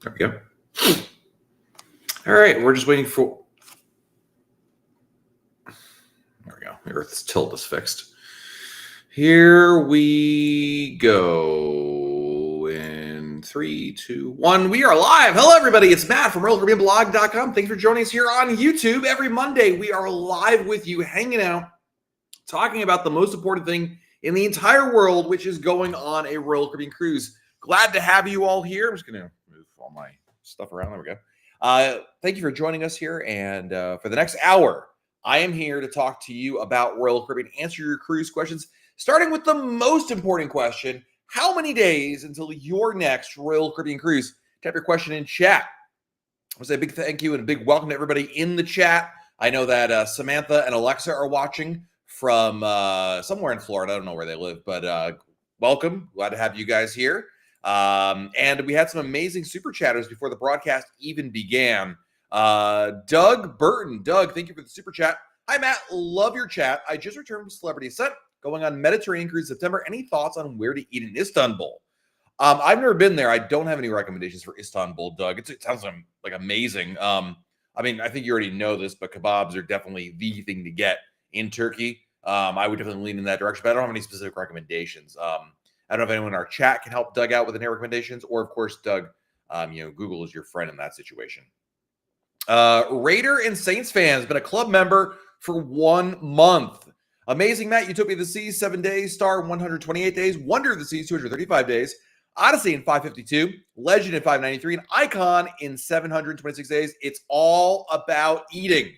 There we go. All right, we're just waiting for. There we go. The Earth's tilt is fixed. Here we go. In 3, 2, 1. We are live. Hello, everybody. It's Matt from RoyalCaribbeanBlog.com. Thanks for joining us here on YouTube. Every Monday, we are live with you, hanging out, talking about the most important thing in the entire world, which is going on a Royal Caribbean cruise. Glad to have you all here. I'm just going to move all my stuff around. There we go. Thank you for joining us here. And for the next hour, I am here to talk to you about Royal Caribbean, answer your cruise questions, starting with the most important question: how many days until your next Royal Caribbean cruise? Type your question in chat. I want to say a big thank you and a big welcome to everybody in the chat. I know that Samantha and Alexa are watching from somewhere in Florida. I don't know where they live, but welcome. Glad to have you guys here. And we had some amazing super chatters before the broadcast even began. Doug Burton. Doug, thank you for the super chat. Hi, Matt. Love your chat. I just returned from Celebrity Ascent, going on Mediterranean cruise in September. Any thoughts on where to eat in Istanbul? I've never been there. I don't have any recommendations for Istanbul, Doug. It sounds like amazing. I mean, I think you already know this, but kebabs are definitely the thing to get in Turkey. I would definitely lean in that direction, but I don't have any specific recommendations. I don't know if anyone in our chat can help Doug out with any recommendations, or of course, Doug, Google is your friend in that situation. Raider and Saints fans, been a club member for 1 month. Amazing, Matt. Utopia of the Seas, 7 days. Star, 128 days. Wonder of the Seas, 235 days. Odyssey in 552. Legend in 593. And Icon in 726 days. It's all about eating.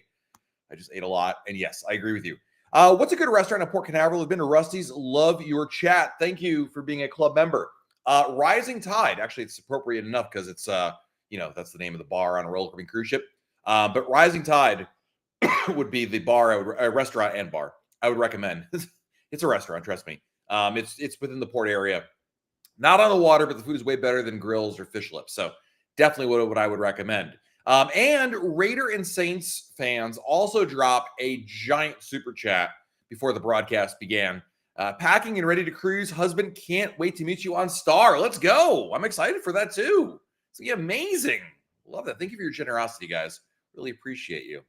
I just ate a lot. And yes, I agree with you. What's a good restaurant in Port Canaveral? We've been to Rusty's. Love your chat. Thank you for being a club member. Rising Tide. Actually, it's appropriate enough because it's, that's the name of the bar on a Royal Caribbean cruise ship. But Rising Tide would be the bar, restaurant and bar I would recommend. It's a restaurant, trust me. It's within the port area. Not on the water, but the food is way better than grills or fish lips. So definitely what I would recommend. And Raider and Saints fans also dropped a giant super chat before the broadcast began. Packing and ready to cruise. Husband can't wait to meet you on Star. Let's go. I'm excited for that too. It's going to be amazing. Love that. Thank you for your generosity, guys. Really appreciate you.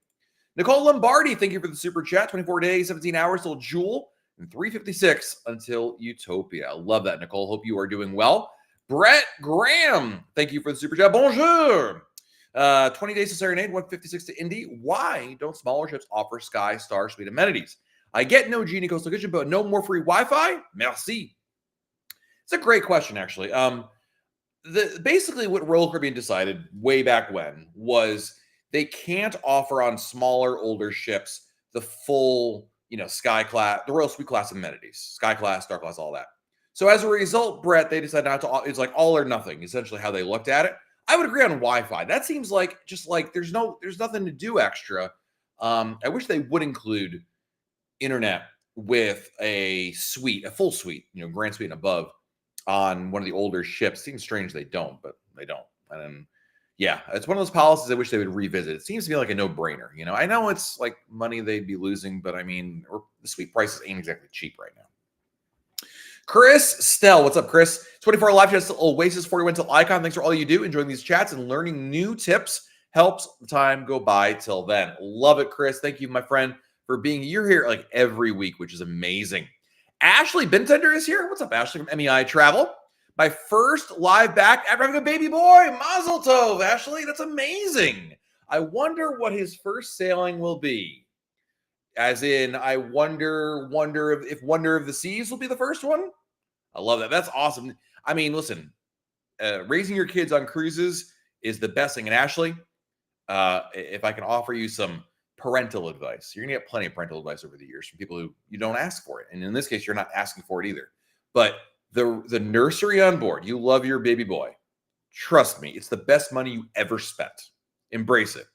Nicole Lombardi, thank you for the super chat. 24 days, 17 hours till Jewel, and 356 until Utopia. Love that, Nicole. Hope you are doing well. Brett Graham, thank you for the super chat. Bonjour. 20 days to Serenade, 156 to Indy. Why don't smaller ships offer Sky Star Suite amenities? I get no Genie Coastal Kitchen, but no more free Wi-Fi? Merci. It's a great question, actually. Basically what Royal Caribbean decided way back when was they can't offer on smaller, older ships the full, Sky Class, the Royal Suite Class amenities, Sky Class, Star Class, all that. So as a result, Brett, they decided not to. It's like all or nothing, essentially how they looked at it. I would agree on Wi-Fi. That seems like just like there's nothing to do extra. I wish they would include internet with a suite, a full suite, grand suite and above on one of the older ships. Seems strange they don't, but they don't. And yeah, it's one of those policies I wish they would revisit. It seems to be like a no-brainer. I know it's like money they'd be losing, but I mean, the suite prices ain't exactly cheap right now. Chris Stell, what's up, Chris? 24 live chats till Oasis, 41 till Icon. Thanks for all you do. Enjoying these chats and learning new tips helps the time go by till then. Love it, Chris. Thank you, my friend, for being here. You're here like every week, which is amazing. Ashley Bentender is here. What's up, Ashley from MEI Travel? My first live back after having a baby boy. Mazel tov, Ashley. That's amazing. I wonder what his first sailing will be. As in, I wonder if Wonder of the Seas will be the first one. I love that. That's awesome. I mean, listen, raising your kids on cruises is the best thing. And Ashley, if I can offer you some parental advice, you're going to get plenty of parental advice over the years from people who you don't ask for it. And in this case, you're not asking for it either. But the nursery on board, you love your baby boy. Trust me, it's the best money you ever spent. Embrace it.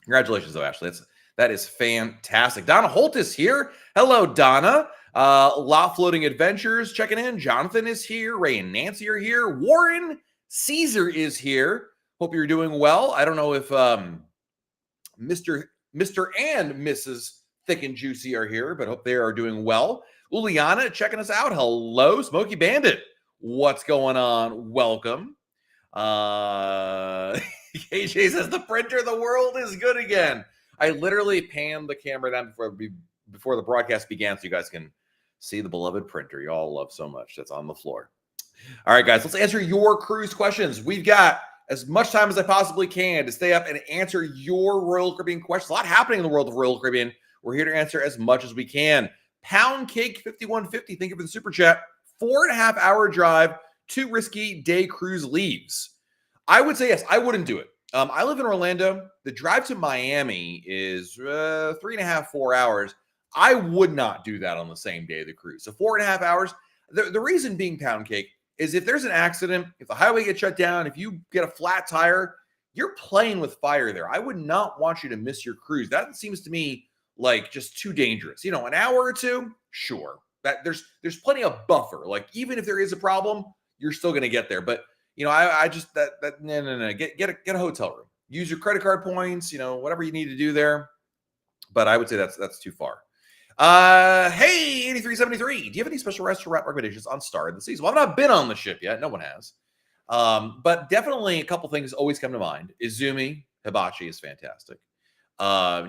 Congratulations, though, Ashley. That is fantastic. Donna Holt is here. Hello, Donna. Lot Floating Adventures checking in. Jonathan is here. Ray and Nancy are here. Warren Caesar is here. Hope you're doing well. I don't know if Mr. and Mrs. Thick and Juicy are here, but hope they are doing well. Uliana checking us out. Hello, Smoky Bandit. What's going on? Welcome. KJ says the printer, the world is good again. I literally panned the camera down before the broadcast began so you guys can see the beloved printer you all love so much that's on the floor. All right, guys, let's answer your cruise questions. We've got as much time as I possibly can to stay up and answer your Royal Caribbean questions. A lot happening in the world of Royal Caribbean. We're here to answer as much as we can. Pound Cake 5150, thank you for the super chat. 4.5-hour drive, 2 risky day cruise leaves. I would say yes. I wouldn't do it. I live in Orlando. The drive to Miami is 3.5, 4 hours. I would not do that on the same day of the cruise. So 4.5 hours. The reason being, Pound Cake, is if there's an accident, if the highway gets shut down, if you get a flat tire, you're playing with fire there. I would not want you to miss your cruise. That seems to me like just too dangerous. You know, an hour or two, sure. That there's plenty of buffer. Like even if there is a problem, you're still going to get there. But you know, I just no. Get a hotel room. Use your credit card points. You know, whatever you need to do there. But I would say that's too far. Hey, 8373. Do you have any special restaurant recommendations on Star of the Seas? Well, I've not been on the ship yet. No one has. But definitely a couple things always come to mind. Izumi Hibachi is fantastic.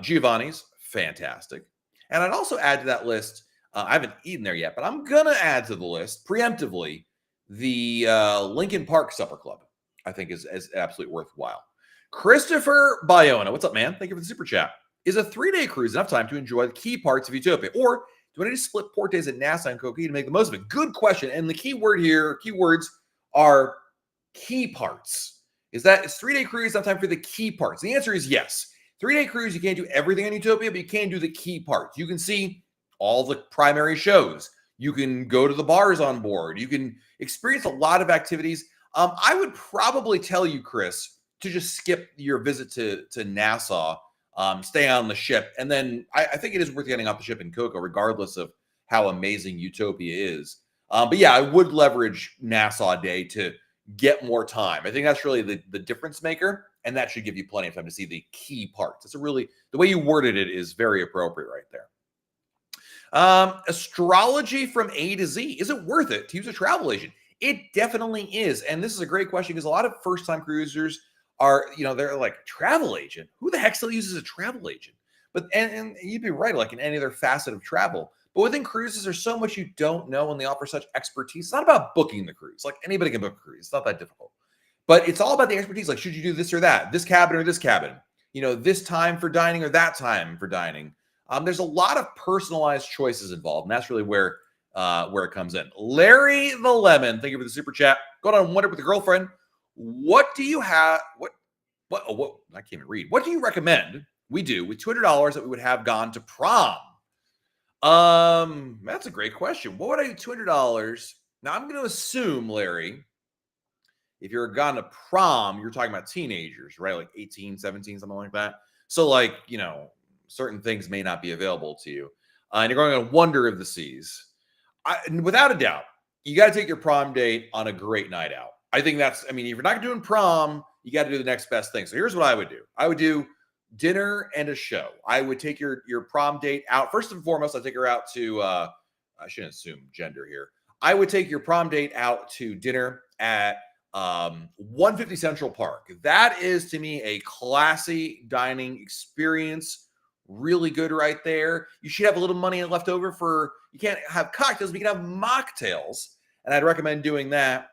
Giovanni's fantastic. And I'd also add to that list, I haven't eaten there yet, but I'm going to add to the list preemptively the Lincoln Park Supper Club. I think is absolutely worthwhile. Christopher Bayona, what's up, man? Thank you for the super chat. Is a 3-day cruise enough time to enjoy the key parts of Utopia? Or do I need to split port days at Nassau and Coquille to make the most of it? Good question. And the key word here, keywords are key parts. Is 3-day cruise enough time for the key parts? The answer is yes. 3-day cruise, you can't do everything in Utopia, but you can do the key parts. You can see all the primary shows. You can go to the bars on board. You can experience a lot of activities. I would probably tell you, Chris, to just skip your visit to Nassau. Stay on the ship. And then I think it is worth getting off the ship in Coco, regardless of how amazing Utopia is. But yeah, I would leverage Nassau Day to get more time. I think that's really the difference maker. And that should give you plenty of time to see the key parts. The way you worded it is very appropriate right there. Astrology from A to Z. Is it worth it to use a travel agent? It definitely is. And this is a great question because a lot of first-time cruisers are, they're like, travel agent? Who the heck still uses a travel agent? But and you'd be right, like in any other facet of travel. But within cruises, there's so much you don't know, and they offer such expertise. It's not about booking the cruise. Like anybody can book a cruise. It's not that difficult. But it's all about the expertise. Like, should you do this or that? This cabin or this cabin? This time for dining or that time for dining? There's a lot of personalized choices involved, and that's really where it comes in. Larry the Lemon, thank you for the super chat. Going on one trip with a girlfriend. What do you have? What? I can't even read. What do you recommend we do with $200 that we would have gone to prom? That's a great question. What would I do $200? Now I'm going to assume, Larry, if you're gone to prom, you're talking about teenagers, right? Like 18, 17, something like that. So like, certain things may not be available to you. And you're going on Wonder of the Seas. Without a doubt, you got to take your prom date on a great night out. I think if you're not doing prom, you got to do the next best thing. So here's what I would do. I would do dinner and a show. I would take your prom date out. First and foremost, I'd take her out to, I shouldn't assume gender here. I would take your prom date out to dinner at 150 Central Park. That is, to me, a classy dining experience. Really good right there. You should have a little money left over you can't have cocktails, but you can have mocktails. And I'd recommend doing that.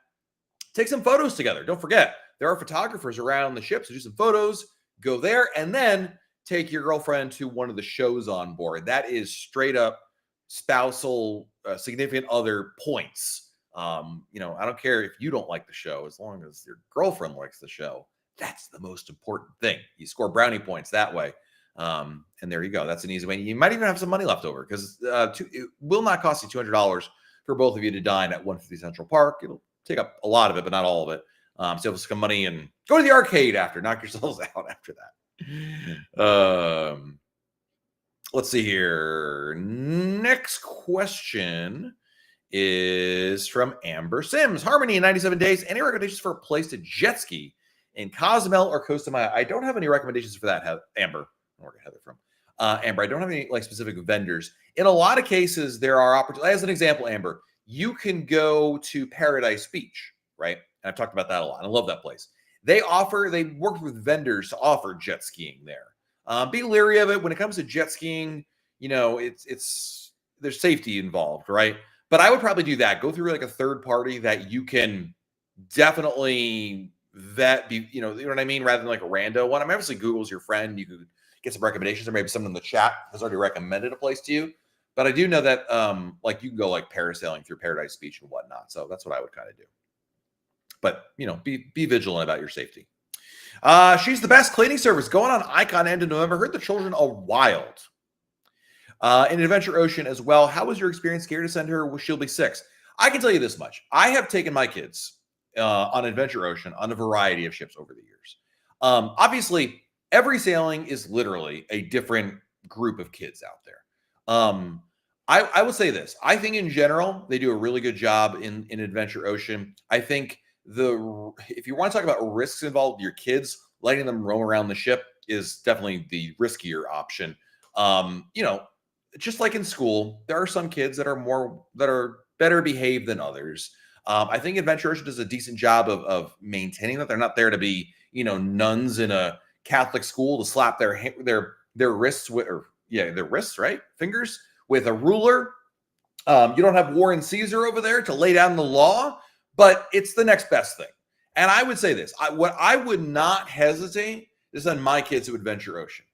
Take some photos together. Don't forget, there are photographers around the ship, so do some photos, go there, and then take your girlfriend to one of the shows on board. That is straight up spousal, significant other points. I don't care if you don't like the show, as long as your girlfriend likes the show. That's the most important thing. You score brownie points that way. And there you go. That's an easy way. You might even have some money left over because it will not cost you $200 for both of you to dine at 150 Central Park. It'll take up a lot of it, but not all of it. So you'll some money and go to the arcade after. Knock yourselves out after that. Let's see here. Next question is from Amber Sims. Harmony in 97 days. Any recommendations for a place to jet ski in Cozumel or Costa Maya? I don't have any recommendations for that, Amber. Where did Heather from? Amber, I don't have any specific vendors. In a lot of cases, there are opportunities. As an example, Amber, you can go to Paradise Beach, right? And I've talked about that a lot. I love that place. They worked with vendors to offer jet skiing there. Be leery of it when it comes to jet skiing. There's safety involved, right? But I would probably do that. Go through like a third party that you can definitely vet. You know what I mean? Rather than like a rando one. I mean, obviously Google's your friend. You could get some recommendations, or maybe someone in the chat has already recommended a place to you. But I do know that like you can go like parasailing through Paradise Beach and whatnot. So that's what I would kind of do. But be vigilant about your safety. She's the best cleaning service going on Icon end of November. Heard the children are wild. In Adventure Ocean as well. How was your experience? Scared to send her? She'll be 6. I can tell you this much. I have taken my kids on Adventure Ocean on a variety of ships over the years. Obviously, every sailing is literally a different group of kids out there. I would say this. I think in general, they do a really good job in Adventure Ocean. I think if you want to talk about risks involved with your kids, letting them roam around the ship is definitely the riskier option. Just like in school, there are some kids that are better behaved than others. I think Adventure Ocean does a decent job of maintaining that. They're not there to be, nuns in a Catholic school to slap their wrists their wrists, right? Fingers with a ruler. You don't have Warren Caesar over there to lay down the law, but it's the next best thing. And I would say this, what I would not hesitate is on my kids to Adventure Ocean.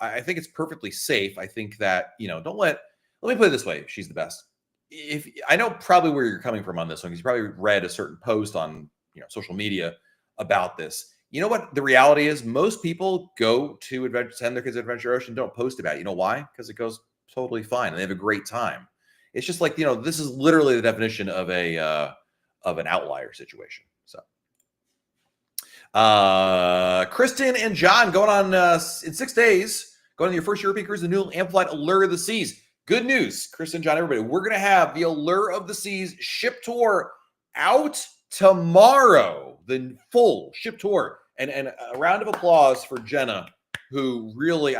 I think it's perfectly safe. I think that, let me put it this way. She's the best. If I know probably where you're coming from on this one, because you probably read a certain post on, social media about this. You know what the reality is? Most people go to send their kids to Adventure Ocean, don't post about it. You know why? Because it goes totally fine and they have a great time. It's just like, this is literally the definition of an outlier situation. So Kristen and John going on in 6 days. Going on your first European cruise, the new Amplified Allure of the Seas. Good news, Chris and John, everybody. We're going to have the Allure of the Seas ship tour out tomorrow. The full ship tour. And a round of applause for Jenna, who really,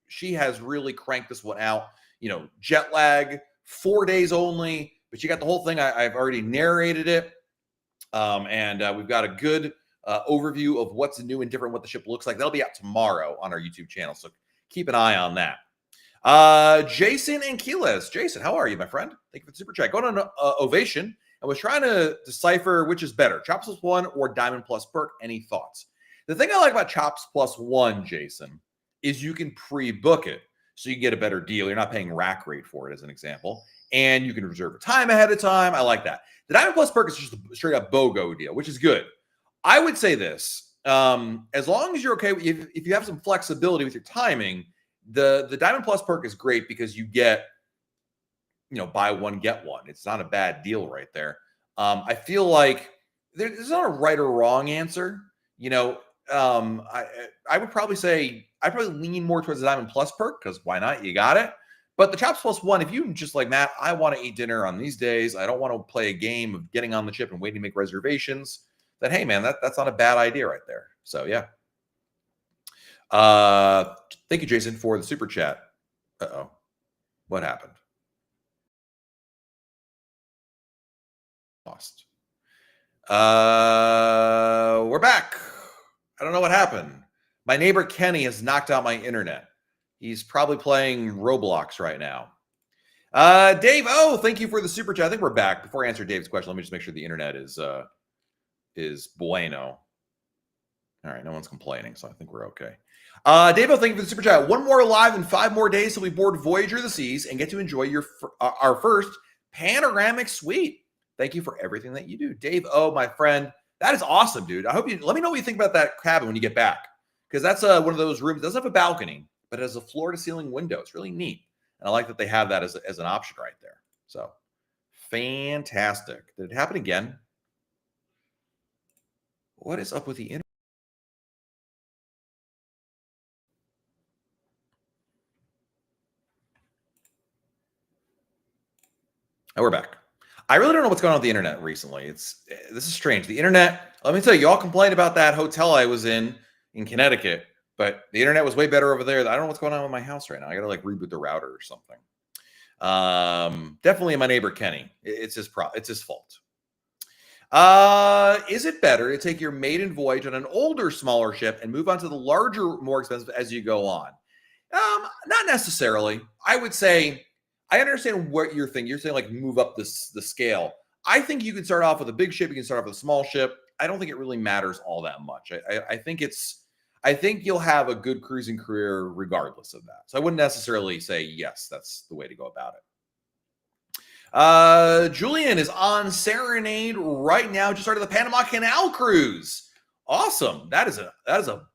she has really cranked this one out. Jet lag, 4 days only, but you got the whole thing. I've already narrated it. And we've got a good overview of what's new and different, what the ship looks like. That'll be out tomorrow on our YouTube channel, so keep an eye on that. Jason and Keyless. Jason, how are you, my friend? Thank you for the super chat. Going on Ovation, and was trying to decipher which is better, Chops Plus One or Diamond Plus Perk. Any thoughts? The thing I like about Chops Plus One, Jason, is you can pre-book it, so you can get a better deal. You're not paying rack rate for it, as an example, and you can reserve a time ahead of time. I like that. The Diamond Plus Perk is just a straight up BOGO deal, which is good. I would say this, as long as you're okay, if you have some flexibility with your timing, the Diamond Plus Perk is great because you get, buy one, get one. It's not a bad deal right there. I feel like there's not a right or wrong answer. I would probably say, I'd probably lean more towards the Diamond Plus Perk because why not? You got it. But the Chops Plus One, if you just like, Matt, I want to eat dinner on these days. I don't want to play a game of getting on the ship and waiting to make reservations. Then, hey, man, that's not a bad idea right there. So, yeah. Thank you, Jason, for the super chat. Uh-oh. What happened? Lost. We're back. I don't know what happened. My neighbor Kenny has knocked out my internet. He's probably playing Roblox right now. Dave, thank you for the super chat. I think we're back. Before I answer Dave's question, let me just make sure the internet is bueno. All right, no one's complaining, so I think we're okay. Dave, thank you for the super chat. One more live in 5 more days till we board Voyager of the Seas and get to enjoy our first panoramic suite. Thank you for everything that you do. Dave, my friend, that is awesome, dude. I hope let me know what you think about that cabin when you get back, because that's one of those rooms. It doesn't have a balcony, but it has a floor-to-ceiling window. It's really neat, and I like that they have that as an option right there. So, fantastic. Did it happen again? What is up with the internet? Oh, we're back. I really don't know what's going on with the internet recently. This is strange. The internet, let me tell you, y'all complained about that hotel I was in Connecticut, but the internet was way better over there. I don't know what's going on with my house right now. I got to reboot the router or something. Definitely my neighbor Kenny. It's his fault. Is it better to take your maiden voyage on an older, smaller ship and move on to the larger, more expensive as you go on? Not necessarily. I would say I understand what you're thinking. You're saying like move up the scale. I think you can start off with a big ship. You can start off with a small ship. I don't think it really matters all that much. I think I think you'll have a good cruising career regardless of that. So I wouldn't necessarily say yes, that's the way to go about it. Julian is on Serenade right now. Just started the Panama Canal cruise. Awesome. That is a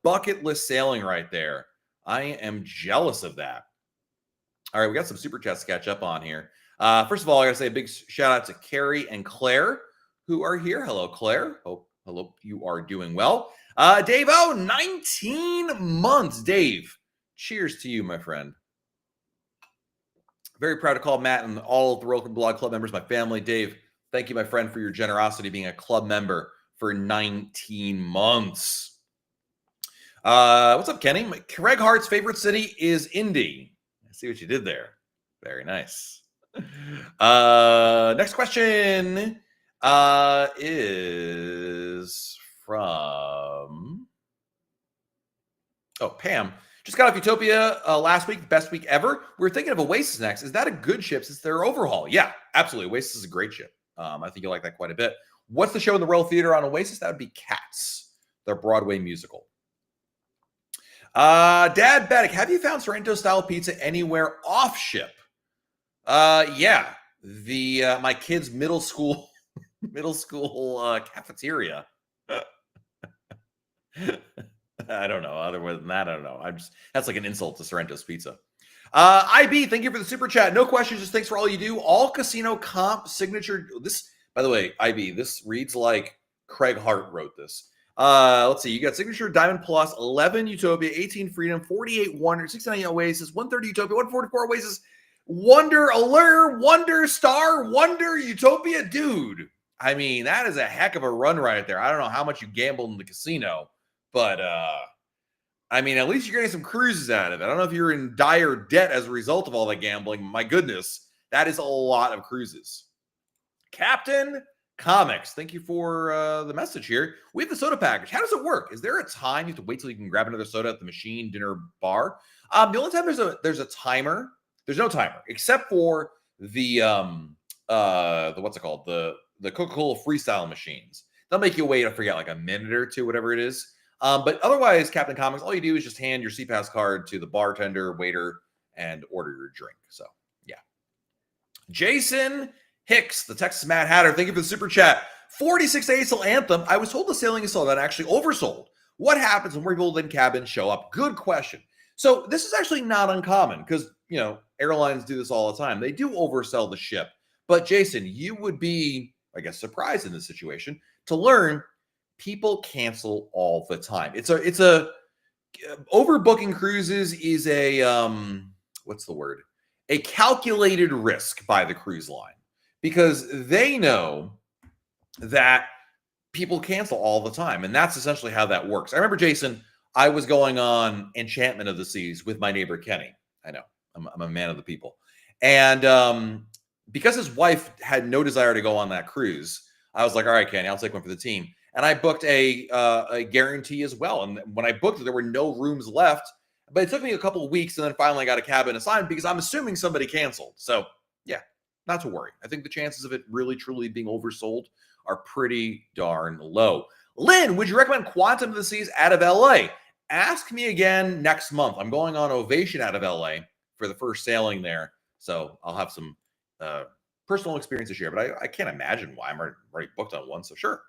bucket list sailing right there. I am jealous of that. All right, we got some super chats to catch up on here. First of all, I gotta say a big shout out to Carrie and Claire who are here. Hello, Claire. Hope you are doing well. Dave, 19 months. Dave, cheers to you, my friend. Very proud to call Matt and all of the Roken Blog Club members my family. Dave, thank you, my friend, for your generosity being a club member for 19 months. What's up, Kenny? Craig Hart's favorite city is Indy. I see what you did there. Very nice. Next question is from Pam. Just got off Utopia last week, best week ever. We're thinking of Oasis next. Is that a good ship since they're overhaul? Yeah, absolutely. Oasis is a great ship. I think you'll like that quite a bit. What's the show in the Royal Theater on Oasis? That would be Cats, their Broadway musical. Dad Baddick, have you found Sorrento-style pizza anywhere off ship? Yeah. My kid's middle school cafeteria. I don't know. Other than that, I don't know. That's like an insult to Sorrento's Pizza. IB, thank you for the super chat. No questions, just thanks for all you do. All casino comp signature. This, by the way, IB, this reads like Craig Hart wrote this. Let's see. You got signature Diamond Plus, 11 Utopia, 18 Freedom, 48 Wonder, 69 Oasis, 130 Utopia, 144 Oasis, Wonder Allure, Wonder Star, Wonder Utopia. Dude, I mean, that is a heck of a run right there. I don't know how much you gambled in the casino. But, I mean, at least you're getting some cruises out of it. I don't know if you're in dire debt as a result of all that gambling. My goodness, that is a lot of cruises. Captain Comics, thank you for the message here. We have the soda package. How does it work? Is there a time you have to wait till you can grab another soda at the machine, dinner, bar? The only time there's a timer. There's no timer except for the what's it called? The Coca-Cola freestyle machines. They'll make you wait, I forget, like a minute or two, whatever it is. But otherwise, Captain Comics, all you do is just hand your CPAS card to the bartender, waiter, and order your drink. So, yeah. Jason Hicks, the Texas Mad Hatter, thank you for the super chat. 46 days till Anthem. I was told the sailing is sold out, actually oversold. What happens when people in cabins show up? Good question. So this is actually not uncommon because, airlines do this all the time. They do oversell the ship. But Jason, you would be, I guess, surprised in this situation to learn people cancel all the time. It's a overbooking cruises is a what's the word? A calculated risk by the cruise line because they know that people cancel all the time, and that's essentially how that works. I remember, Jason, I was going on Enchantment of the Seas with my neighbor Kenny. I know I'm a man of the people, and because his wife had no desire to go on that cruise, I was like, all right, Kenny, I'll take one for the team. And I booked a guarantee as well. And when I booked it, there were no rooms left. But it took me a couple of weeks, and then finally I got a cabin assigned because I'm assuming somebody canceled. So, yeah, not to worry. I think the chances of it really, truly being oversold are pretty darn low. Lynn, would you recommend Quantum of the Seas out of LA? Ask me again next month. I'm going on Ovation out of LA for the first sailing there. So I'll have some personal experience to share. But I can't imagine why. I'm already booked on one, so sure.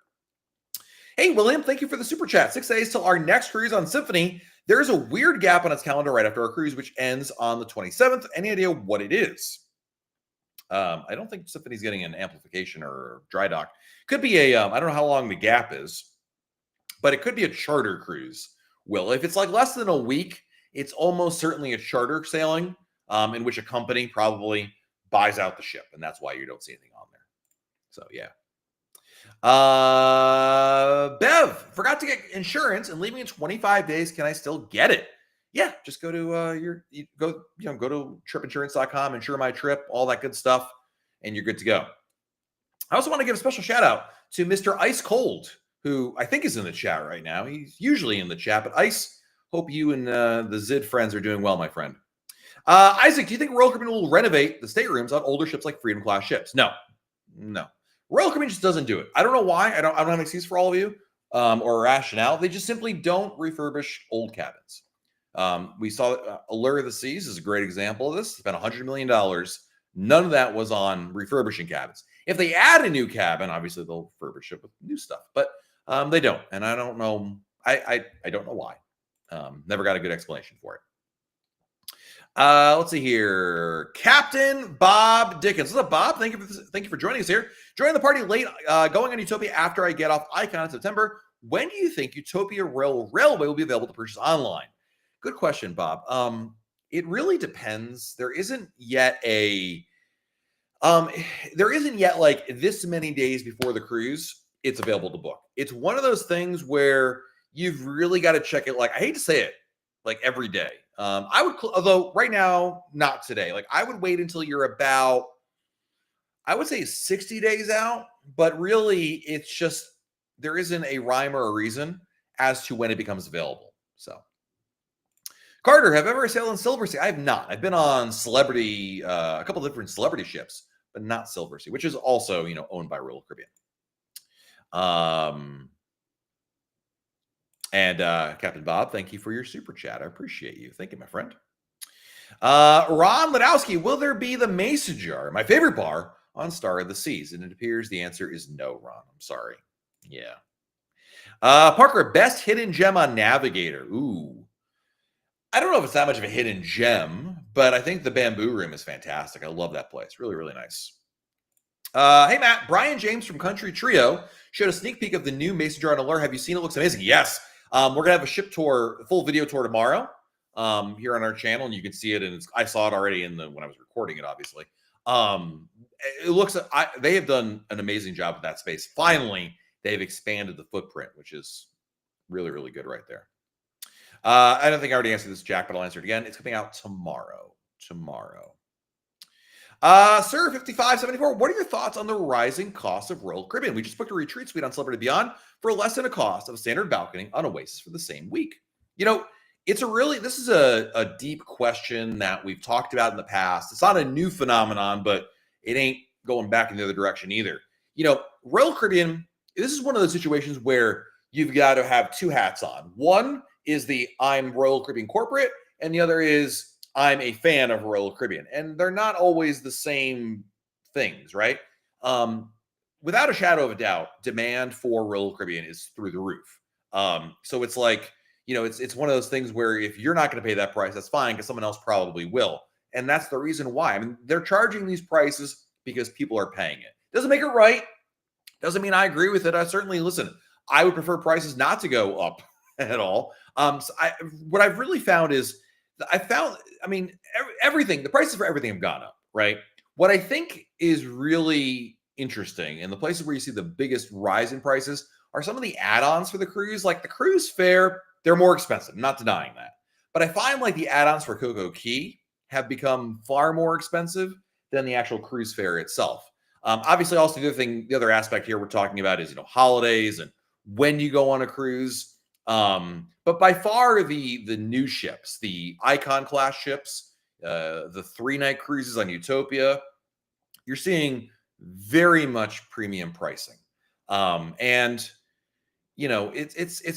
Hey, William, thank you for the super chat. 6 days till our next cruise on Symphony. There's a weird gap on its calendar right after our cruise, which ends on the 27th. Any idea what it is? I don't think Symphony's getting an amplification or dry dock. Could be I don't know how long the gap is, but it could be a charter cruise, Will. If it's like less than a week, it's almost certainly a charter sailing in which a company probably buys out the ship, and that's why you don't see anything on there. So, yeah. Bev, forgot to get insurance and leaving in 25 days. Can I still get it? Yeah, just go to go to tripinsurance.com, insure my trip, all that good stuff, and you're good to go. I also want to give a special shout out to Mr. Ice Cold, who I think is in the chat right now. He's usually in the chat, but Ice, hope you and the Zid friends are doing well, my friend. Isaac, do you think Royal Caribbean will renovate the staterooms on older ships like Freedom class ships? No. Royal Caribbean just doesn't do it. I don't know why. I don't have an excuse for all of you or rationale. They just simply don't refurbish old cabins. We saw Allure of the Seas is a great example of this. Spent $100 million. None of that was on refurbishing cabins. If they add a new cabin, obviously they'll refurbish it with new stuff, but they don't. And I don't know. I don't know why. Never got a good explanation for it. Let's see here. Captain Bob Dickens. What's up, Bob? Thank you for joining us here. Joining the party late, going on Utopia after I get off Icon in September. When do you think Utopia Railway will be available to purchase online? Good question, Bob. It really depends. There isn't yet like this many days before the cruise, it's available to book. It's one of those things where you've really got to check it. Like, I hate to say it, like every day. I would, although right now, not today. Like, I would wait until you're about, I would say 60 days out, but really it's just, there isn't a rhyme or a reason as to when it becomes available. So, Carter, have I ever sailed on Silver Sea? I have not. I've been on Celebrity, a couple of different Celebrity ships, but not Silver Sea, which is also, owned by Royal Caribbean. And Captain Bob, thank you for your super chat. I appreciate you. Thank you, my friend. Ron Ladowski, will there be the Mason Jar, my favorite bar, on Star of the Seas? And it appears the answer is no, Ron. I'm sorry. Yeah. Parker, best hidden gem on Navigator. Ooh. I don't know if it's that much of a hidden gem, but I think the Bamboo Room is fantastic. I love that place. Really, really nice. Hey, Matt. Brian James from Country Trio showed a sneak peek of the new Mason Jar and Allure. Have you seen it? It looks amazing. Yes. We're going to have a ship tour, full video tour tomorrow here on our channel, and you can see it. And I saw it already when I was recording it, obviously. It looks, they have done an amazing job with that space. Finally, they've expanded the footprint, which is really, really good right there. I don't think I already answered this, Jack, but I'll answer it again. It's coming out tomorrow. Sir 5574, what are your thoughts on the rising cost of Royal Caribbean? We just booked a retreat suite on Celebrity Beyond for less than a cost of a standard balcony on Oasis for the same week. This is a deep question that we've talked about in the past. It's not a new phenomenon, but it ain't going back in the other direction either. Royal Caribbean, this is one of those situations where you've got to have two hats on. One is the I'm Royal Caribbean corporate, and the other is I'm a fan of Royal Caribbean. And they're not always the same things, right? Without a shadow of a doubt, demand for Royal Caribbean is through the roof. So it's like, it's one of those things where if you're not going to pay that price, that's fine, because someone else probably will. And that's the reason why. I mean, they're charging these prices because people are paying it. Doesn't make it right. Doesn't mean I agree with it. I would prefer prices not to go up at all. What I've really found is, everything, the prices for everything have gone up, right? What I think is really interesting, and the places where you see the biggest rise in prices, are some of the add-ons for the cruise. Like the cruise fare, they're more expensive, I'm not denying that. But I find like the add-ons for Coco Key have become far more expensive than the actual cruise fare itself. Obviously, also the other aspect here we're talking about is, holidays and when you go on a cruise. But by far the new ships, the Icon class ships, the 3-night cruises on Utopia, you're seeing very much premium pricing. It's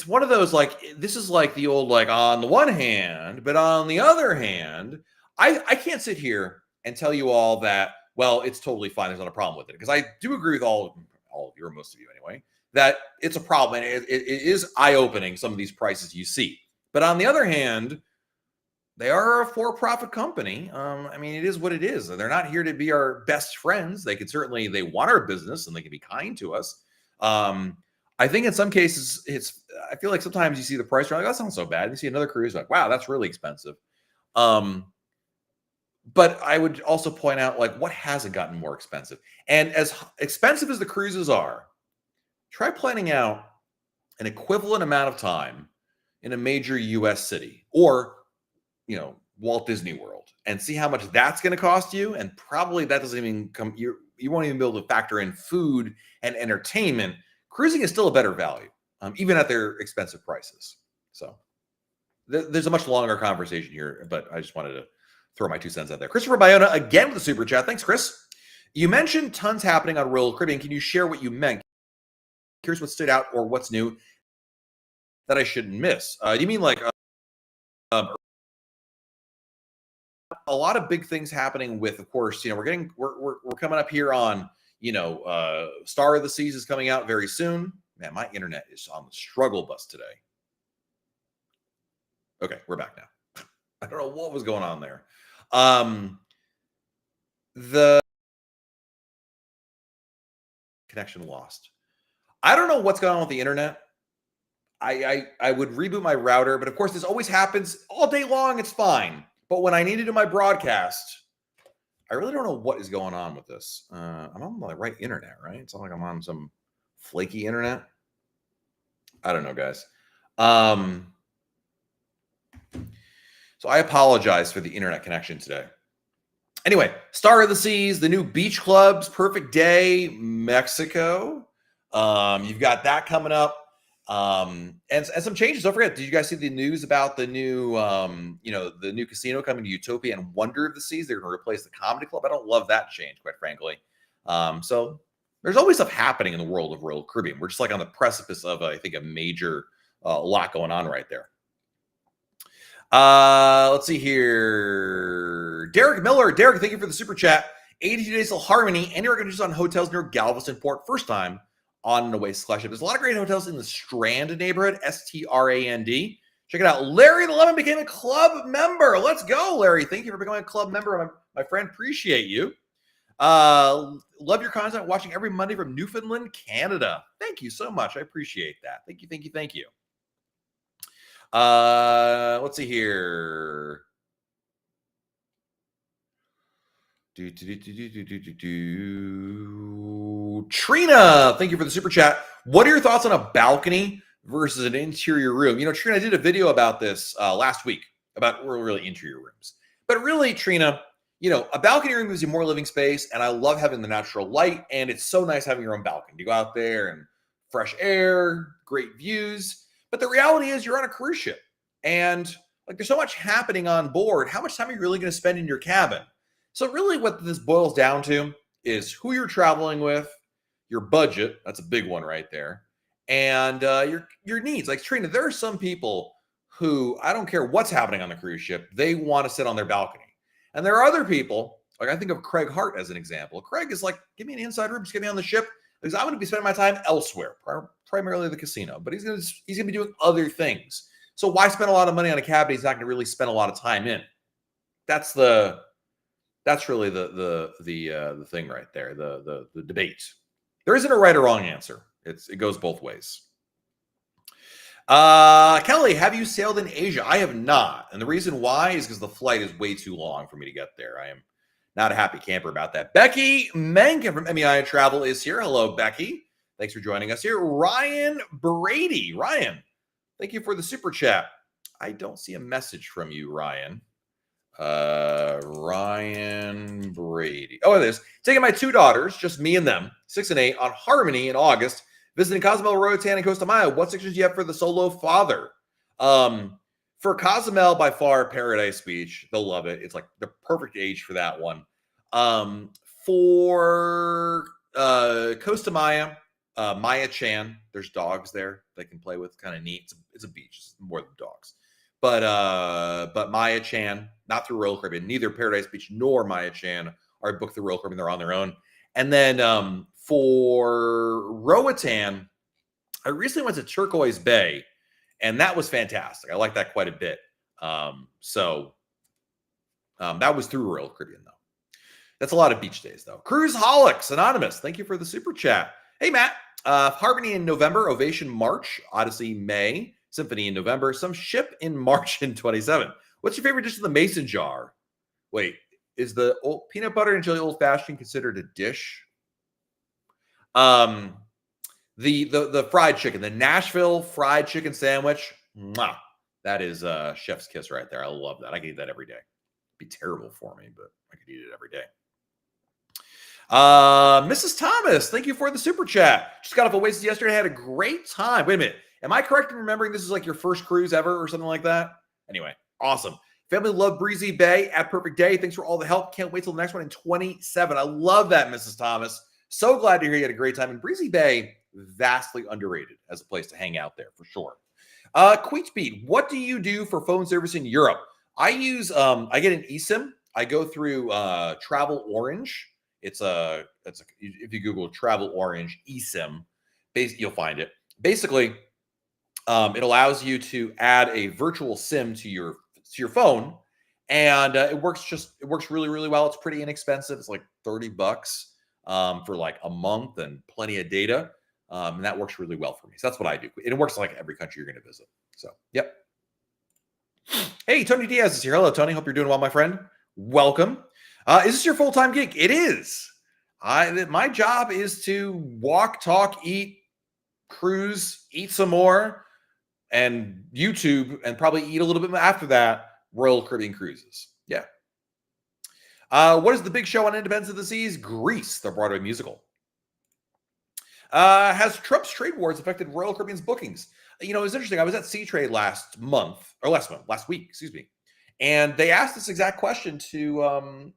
one of those, like, this is like the old, like, on the one hand, but on the other hand, I can't sit here and tell you all that, well, it's totally fine, there's not a problem with it. Because I do agree with all of you, or most of you anyway, that it's a problem, and it is eye-opening, some of these prices you see. But on the other hand, they are a for-profit company. It is what it is. They're not here to be our best friends. They want our business, and they can be kind to us. I think in some cases, I feel like sometimes you see the price, you're like, that sounds so bad. You see another cruise, like, wow, that's really expensive. But I would also point out, like, what hasn't gotten more expensive? And as expensive as the cruises are, try planning out an equivalent amount of time in a major U.S. city or, Walt Disney World, and see how much that's going to cost you. And probably that doesn't even you won't even be able to factor in food and entertainment, cruising is still a better value, even at their expensive prices. So there's a much longer conversation here, but I just wanted to throw my 2 cents out there. Christopher Bayona again with the super chat. Thanks, Chris. You mentioned tons happening on Royal Caribbean. Can you share what you meant? Here's what stood out or what's new that I shouldn't miss. You mean like a lot of big things happening with, of course, we're coming up here on, Star of the Seas is coming out very soon. Man, my internet is on the struggle bus today. Okay, we're back now. I don't know what was going on there. The connection lost. I don't know what's going on with the internet. I would reboot my router, but of course, this always happens all day long. It's fine. But when I need to do my broadcast, I really don't know what is going on with this. I'm on the right internet, right? It's not like I'm on some flaky internet. I don't know, guys. So I apologize for the internet connection today. Anyway, Star of the Seas, the new beach clubs, Perfect Day, Mexico. You've got that coming up. And some changes. Don't forget, did you guys see the news about the new, the new casino coming to Utopia and Wonder of the Seas? They're going to replace the Comedy Club. I don't love that change, quite frankly. So there's always stuff happening in the world of Royal Caribbean. We're just like on the precipice of, I think, a major lot going on right there. Let's see here. Derek Miller. Derek, thank you for the super chat. 82 days till Harmony. Any recommendations on hotels near Galveston Port? First time on an away splash ship. There's a lot of great hotels in the Strand neighborhood, Strand. Check it out. Larry the Lemon became a club member. Let's go, Larry. Thank you for becoming a club member, my friend. Appreciate you. Love your content. Watching every Monday from Newfoundland, Canada. Thank you so much. I appreciate that. Thank you. Let's see here. Trina, thank you for the super chat. What are your thoughts on a balcony versus an interior room? Trina, I did a video about this last week about really interior rooms. But really, Trina, a balcony room gives you more living space, and I love having the natural light, and it's so nice having your own balcony. You go out there and fresh air, great views. But the reality is you're on a cruise ship, and there's so much happening on board. How much time are you really going to spend in your cabin? So really what this boils down to is who you're traveling with, your budget, that's a big one right there, and your needs. Like Trina, there are some people who, I don't care what's happening on the cruise ship, they want to sit on their balcony. And there are other people, like I think of Craig Hart as an example. Craig is like, give me an inside room, just get me on the ship, because I'm going to be spending my time elsewhere, primarily the casino, but he's going to be doing other things. So why spend a lot of money on a cabin he's not going to really spend a lot of time in? That's really the thing right there, the debate. There isn't a right or wrong answer. It goes both ways. Kelly, have you sailed in Asia? I have not. And the reason why is because the flight is way too long for me to get there. I am not a happy camper about that. Becky Menken from MEI Travel is here. Hello, Becky. Thanks for joining us here. Ryan Brady. Ryan, thank you for the super chat. I don't see a message from you, Ryan. Ryan Brady. Oh, it is. Taking my 2 daughters, just me and them, 6 and 8, on Harmony in August, visiting Cozumel, Roatan, and Costa Maya. What sections do you have for the solo father? For Cozumel, by far, Paradise Beach. They'll love it. It's like the perfect age for that one. For Costa Maya, Maya Chan, there's dogs there they can play with. Kind of neat. It's a beach. It's more than dogs. But Maya Chan, not through Royal Caribbean, neither Paradise Beach nor Maya Chan are booked through Royal Caribbean. They're on their own. And then for Roatan, I recently went to Turquoise Bay, and that was fantastic. I like that quite a bit. So that was through Royal Caribbean, though. That's a lot of beach days, though. Cruise Holics Anonymous, thank you for the super chat. Hey, Matt. Harmony in November, Ovation March, Odyssey May, Symphony in November, some ship in March in 27. What's your favorite dish of the mason jar? Wait, is the peanut butter and jelly old fashioned considered a dish? The fried chicken, the Nashville fried chicken sandwich. Mwah, that is chef's kiss right there. I love that. I could eat that every day. It'd be terrible for me, but I could eat it every day. Mrs. Thomas, thank you for the super chat. Just got off Oasis yesterday. Had a great time. Wait a minute. Am I correct in remembering this is like your first cruise ever or something like that? Anyway, awesome. Family love Breezy Bay at Perfect Day. Thanks for all the help. Can't wait till the next one in 27. I love that, Mrs. Thomas. So glad to hear you had a great time. And Breezy Bay, vastly underrated as a place to hang out there for sure. Queetspeed, what do you do for phone service in Europe? I use, I get an eSIM. I go through Travel Orange. It's if you Google Travel Orange eSIM, you'll find it. Basically, it allows you to add a virtual SIM to your phone, and it works really, really well. It's pretty inexpensive. It's like $30 for like a month and plenty of data. And that works really well for me. So that's what I do. And it works like every country you're going to visit. So, yep. Hey, Tony Diaz is here. Hello, Tony. Hope you're doing well, my friend. Welcome. Is this your full-time gig? It is. My job is to walk, talk, eat, cruise, eat some more, and YouTube, and probably eat a little bit after that, Royal Caribbean Cruises. Yeah. What is the big show on Independence of the Seas? Grease, the Broadway musical. Has Trump's trade wars affected Royal Caribbean's bookings? You know, it was interesting. I was at Sea Trade last week, excuse me. And they asked this exact question to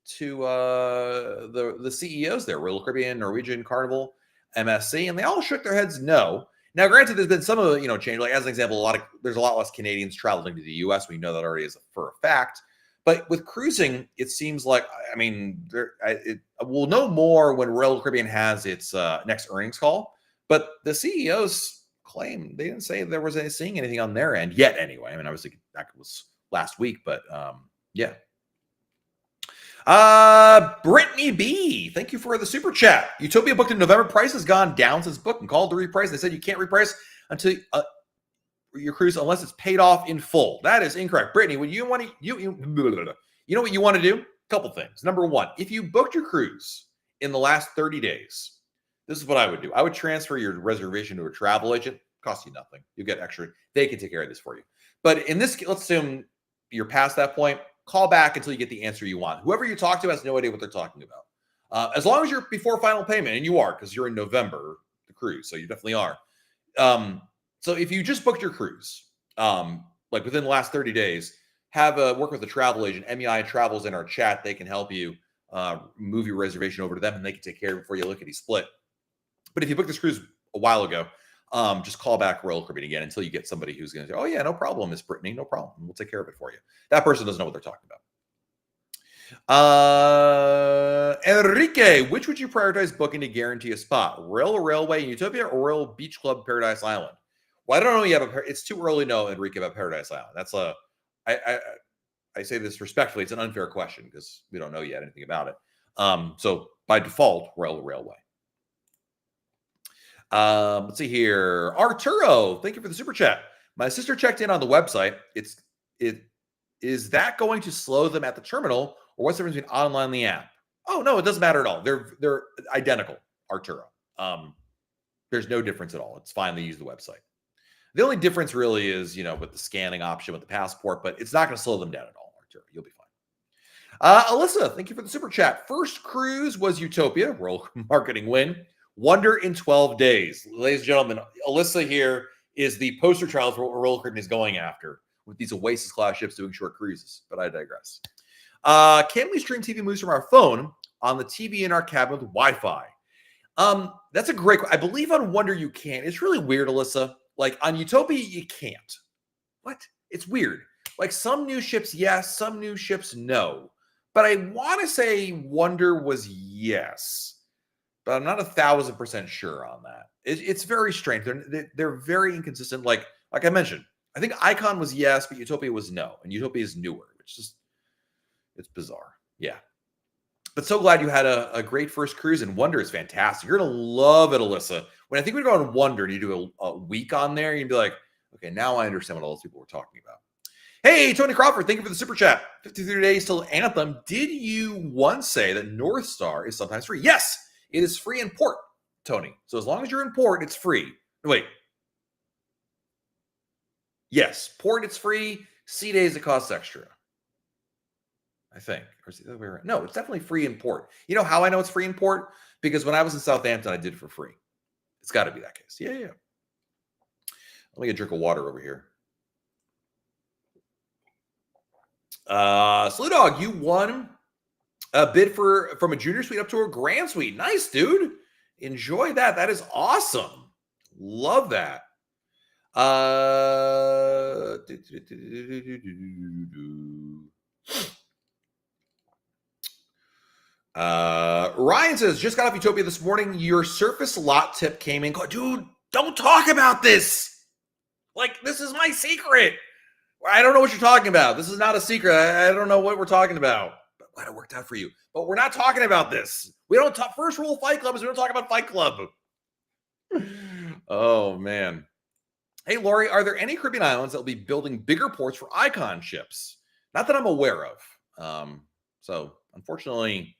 the CEOs there, Royal Caribbean, Norwegian, Carnival, MSC, and they all shook their heads no. Now, granted, there's been some of the, change. Like, as an example, there's a lot less Canadians traveling to the U.S. We know that already for a fact. But with cruising, it seems like, I mean, we'll know more when Royal Caribbean has its next earnings call. But the CEOs claim they didn't say there was seeing anything on their end yet. Anyway, I mean, obviously that was last week, but yeah. Brittany B, thank you for the super chat. Utopia booked in November. Price has gone down since booking. Called to reprice. They said you can't reprice until your cruise unless it's paid off in full. That is incorrect. Brittany, when you want to, you know what you want to do? A couple things. Number one, if you booked your cruise in the last 30 days, this is what I would do. I would transfer your reservation to a travel agent. Cost you nothing. You get extra. They can take care of this for you. But in this, let's assume you're past that point. Call back until you get the answer you want. Whoever you talk to has no idea what they're talking about. As long as you're before final payment, and you are, because you're in November, the cruise, so you definitely are. So if you just booked your cruise, like within the last 30 days, work with a travel agent. MEI Travels in our chat. They can help you move your reservation over to them, and they can take care of it before you lickety split. But if you booked this cruise a while ago, just call back Royal Caribbean again until you get somebody who's going to say, oh yeah, no problem, Miss Brittany, no problem. We'll take care of it for you. That person doesn't know what they're talking about. Enrique, which would you prioritize booking to guarantee a spot? Royal Railway in Utopia or Royal Beach Club Paradise Island? Well, I don't know yet. It's too early to know, Enrique, about Paradise Island. That's I say this respectfully. It's an unfair question because we don't know yet anything about it. So by default, Royal Railway. Let's see here. Arturo, thank you for the super chat. My sister checked in on the website. Is that going to slow them at the terminal, or what's the difference between online and the app? Oh no, it doesn't matter at all. They're identical, Arturo. There's no difference at all. It's fine. They use the website. The only difference really is, with the scanning option with the passport, but it's not going to slow them down at all, Arturo. You'll be fine. Alyssa, thank you for the super chat. First cruise was Utopia, Royal Marketing win. Wonder in 12 days. Ladies and gentlemen, Alyssa here is the poster child for what Royal Caribbean is going after with these Oasis-class ships doing short cruises, but I digress. Can we stream TV movies from our phone on the TV in our cabin with Wi-Fi? That's a great question. I believe on Wonder you can. It's really weird, Alyssa. Like on Utopia, you can't. What? It's weird. Like some new ships, yes. Some new ships, no. But I want to say Wonder was yes. But I'm not 1,000% sure on that. It's very strange. They're very inconsistent. Like I mentioned, I think Icon was yes, but Utopia was no. And Utopia is newer. It's bizarre. Yeah. But so glad you had a great first cruise, and Wonder is fantastic. You're going to love it, Alyssa. When I think we go on Wonder and you do a week on there, you'd be like, okay, now I understand what all those people were talking about. Hey, Tony Crawford, thank you for the super chat. 53 days till Anthem. Did you once say that North Star is sometimes free? Yes, it is free in port, Tony. So as long as you're in port, it's free. Wait. Yes, port, it's free. Sea days, it costs extra. I think. Or is it the other way around? No, it's definitely free import. You know how I know it's free import? Because when I was in Southampton, I did it for free. It's got to be that case. Yeah. Let me get a drink of water over here. Slew Dog, you won a bid from a junior suite up to a grand suite. Nice, dude. Enjoy that. That is awesome. Love that. Ryan says, just got off Utopia this morning. Your surface lot tip came in. Dude, don't talk about this. Like, this is my secret. I don't know what you're talking about. This is not a secret. I don't know what we're talking about. But glad it worked out for you. But we're not talking about this. We don't talk. First rule of Fight Club is we don't talk about Fight Club. Oh, man. Hey, Lori, are there any Caribbean islands that will be building bigger ports for Icon ships? Not that I'm aware of. So, unfortunately,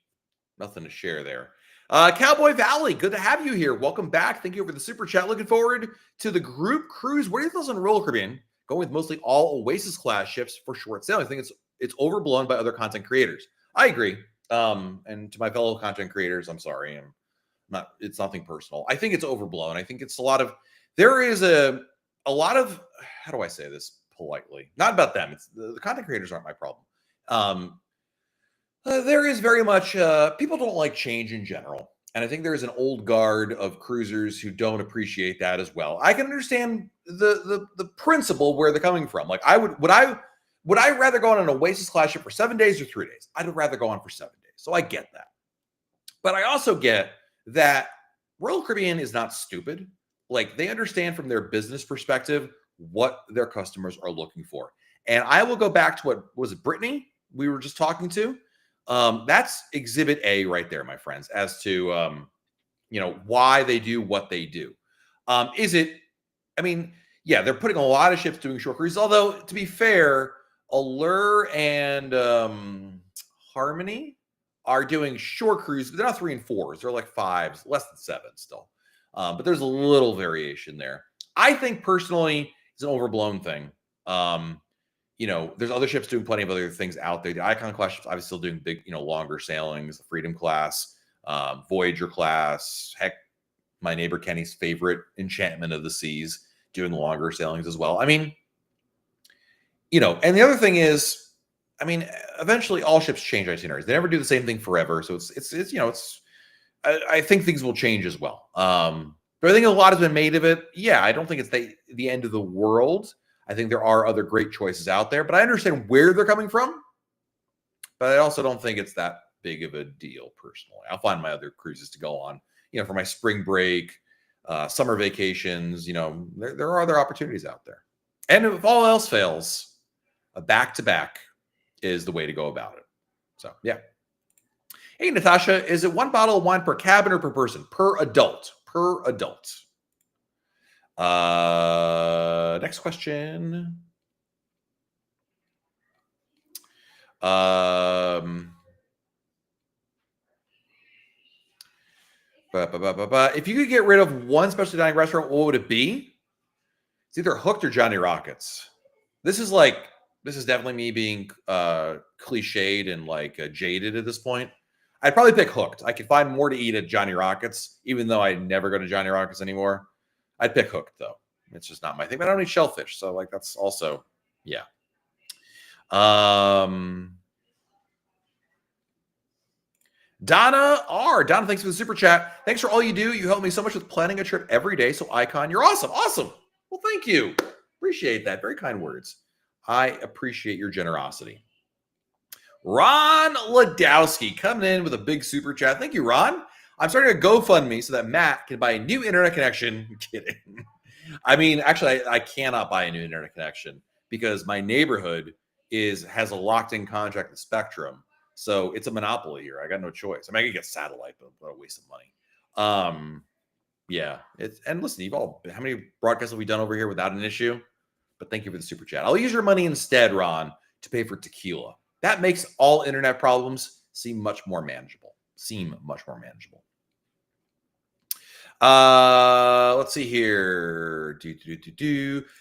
nothing to share there. Cowboy Valley, good to have you here. Welcome back. Thank you for the super chat. Looking forward to the group cruise. What are your thoughts on Royal Caribbean? Going with mostly all Oasis class ships for short sailing. I think it's overblown by other content creators. I agree. And to my fellow content creators, I'm sorry. It's nothing personal. I think it's overblown. I think it's there is a lot of, how do I say this politely? Not about them. It's the content creators aren't my problem. There is very much, people don't like change in general. And I think there is an old guard of cruisers who don't appreciate that as well. I can understand the principle where they're coming from. Like would I rather go on an Oasis class ship for 7 days or 3 days? I'd rather go on for 7 days. So I get that. But I also get that Royal Caribbean is not stupid. Like, they understand from their business perspective what their customers are looking for. And I will go back to what was it, Brittany we were just talking to? That's exhibit A right there, my friends, as to, why they do what they do. Yeah, they're putting a lot of ships doing short cruises. Although, to be fair, Allure and Harmony are doing short cruises. They're not 3 and 4s. They're like 5s, less than 7 still. But there's a little variation there. I think personally it's an overblown thing. There's other ships doing plenty of other things out there. The Icon class ships obviously still doing big, longer sailings, the Freedom class, Voyager class, heck, my neighbor Kenny's favorite Enchantment of the Seas doing longer sailings as well. And the other thing is, eventually all ships change itineraries. They never do the same thing forever. So I think things will change as well. But I think a lot has been made of it. Yeah, I don't think it's the end of the world. I think there are other great choices out there, but I understand where they're coming from. But I also don't think it's that big of a deal personally. I'll find my other cruises to go on, for my spring break, summer vacations. There are other opportunities out there. And if all else fails, a back-to-back is the way to go about it. So, yeah. Hey, Natasha, is it 1 bottle of wine per cabin or per person? Per adult. Per adult. Next question. If you could get rid of one specialty dining restaurant, what would it be? It's either Hooked or Johnny Rockets. This is definitely me being cliched and jaded at this point. I'd probably pick Hooked. I could find more to eat at Johnny Rockets, even though I never go to Johnny Rockets anymore. I'd pick Hooked, though. It's just not my thing. But I don't eat shellfish, so that's also, yeah. Donna R. Donna, thanks for the super chat. Thanks for all you do. You help me so much with planning a trip every day. So Icon, you're awesome. Awesome. Well, thank you. Appreciate that. Very kind words. I appreciate your generosity. Ron Ladowski coming in with a big super chat. Thank you, Ron. I'm starting a GoFundMe so that Matt can buy a new internet connection. I'm kidding. Actually, I cannot buy a new internet connection because my neighborhood has a locked-in contract with Spectrum. So it's a monopoly here. I got no choice. I could get satellite, but what a waste of money. Yeah. And listen, how many broadcasts have we done over here without an issue? But thank you for the super chat. I'll use your money instead, Ron, to pay for tequila. That makes all internet problems seem much more manageable. Let's see here.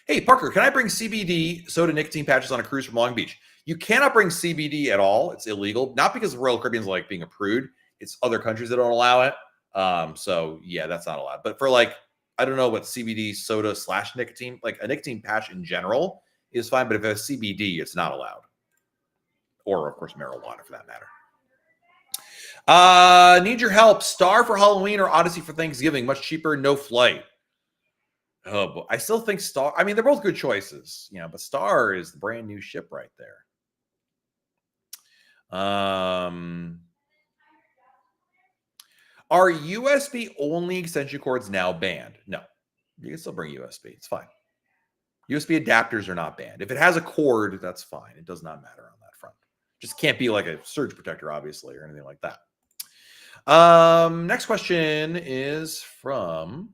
Hey, Parker, can I bring CBD, soda nicotine patches on a cruise from Long Beach? You cannot bring CBD at all. It's illegal. Not because the Royal Caribbean's like being a prude. It's other countries that don't allow it. So yeah, that's not allowed. But for like, I don't know what CBD soda / nicotine, like a nicotine patch in general is fine. But if it's CBD, it's not allowed. Or of course, marijuana for that matter. Need your help. Star for Halloween or Odyssey for Thanksgiving? Much cheaper, no flight. Oh, but I still think Star. I mean, they're both good choices, but Star is the brand new ship right there. Are USB only extension cords now banned? No, you can still bring USB. It's fine. USB adapters are not banned. If it has a cord, that's fine. It does not matter on that front. Just can't be like a surge protector, obviously, or anything like that. Next question is from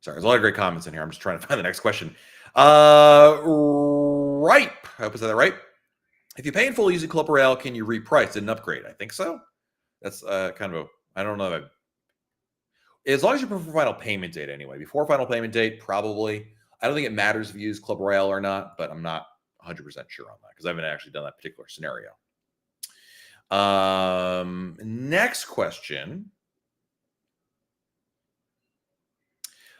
sorry, there's a lot of great comments in here. I'm just trying to find the next question. Ripe. I hope I said that right. If you pay in full using Club Royale, can you reprice and upgrade? I think so. That's kind of a, I don't know. As long as you prefer final payment date anyway. Before final payment date, probably. I don't think it matters if you use Club Royale or not, but I'm not 100% sure on that because I haven't actually done that particular scenario. Next question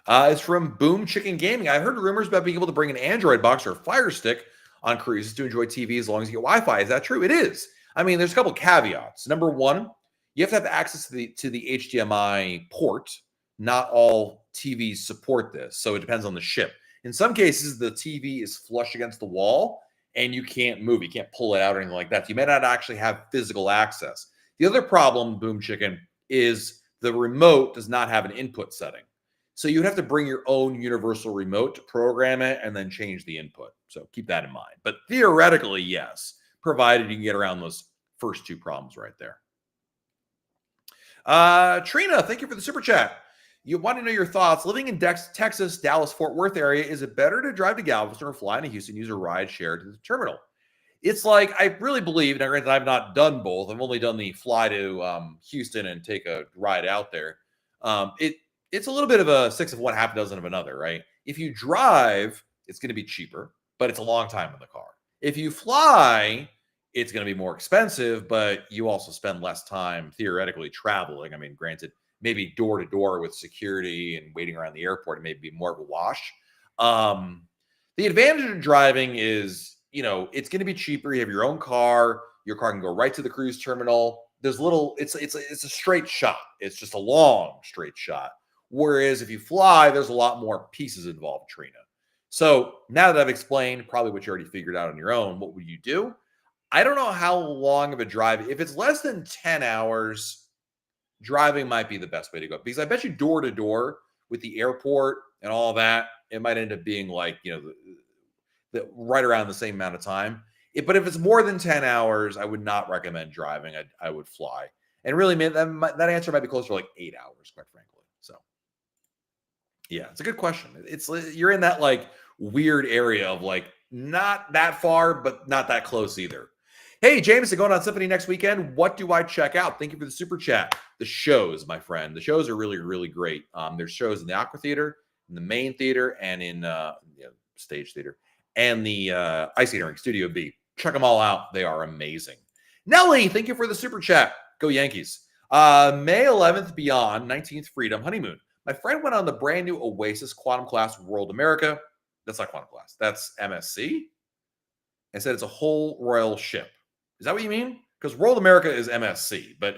is from Boom Chicken Gaming. I've heard rumors about being able to bring an Android box or a Fire Stick on cruises to enjoy TV as long as you get Wi-Fi. Is that true? It is. I mean, there's a couple caveats. Number one, you have to have access to the HDMI port. Not all TVs support this, so it depends on the ship. In some cases, the TV is flush against the wall, and you can't move. You can't pull it out or anything like that. So you may not actually have physical access. The other problem, Boom Chicken, is the remote does not have an input setting. So you'd have to bring your own universal remote to program it and then change the input. So keep that in mind. But theoretically, yes, provided you can get around those first two problems right there. Trina, thank you for the super chat. You want to know your thoughts. Living in Texas, Dallas, Fort Worth area, is it better to drive to Galveston or fly to Houston, use a ride share to the terminal? It's like, I really believe, and granted, I've not done both. I've only done the fly to Houston and take a ride out there. It's a little bit of a six of one, half a dozen of another, right? If you drive, it's going to be cheaper, but it's a long time in the car. If you fly, it's going to be more expensive, but you also spend less time theoretically traveling. I mean, granted, maybe door to door with security and waiting around the airport, it may be more of a wash. The advantage of driving is, it's going to be cheaper. You have your own car. Your car can go right to the cruise terminal. There's it's a straight shot. It's just a long straight shot. Whereas if you fly, there's a lot more pieces involved, Trina. So now that I've explained probably what you already figured out on your own, what would you do? I don't know how long of a drive. If it's less than 10 hours, driving might be the best way to go. Because I bet you door to door with the airport and all that, it might end up being like, right around the same amount of time. But if it's more than 10 hours, I would not recommend driving. I would fly. And really, man, that answer might be closer to like 8 hours, quite frankly. So, yeah, it's a good question. You're in that like weird area of like not that far, but not that close either. Hey, Jameson, going on Symphony next weekend. What do I check out? Thank you for the super chat. The shows, my friend. The shows are really, really great. There's shows in the Aqua Theater, in the main theater, and in Stage Theater, and the Itinerary Studio B. Check them all out. They are amazing. Nelly, thank you for the super chat. Go Yankees. May 11th beyond, 19th Freedom Honeymoon. My friend went on the brand new Oasis Quantum Class World America. That's not Quantum Class. That's MSC. And said it's a whole royal ship. Is that what you mean? Because World America is MSC. But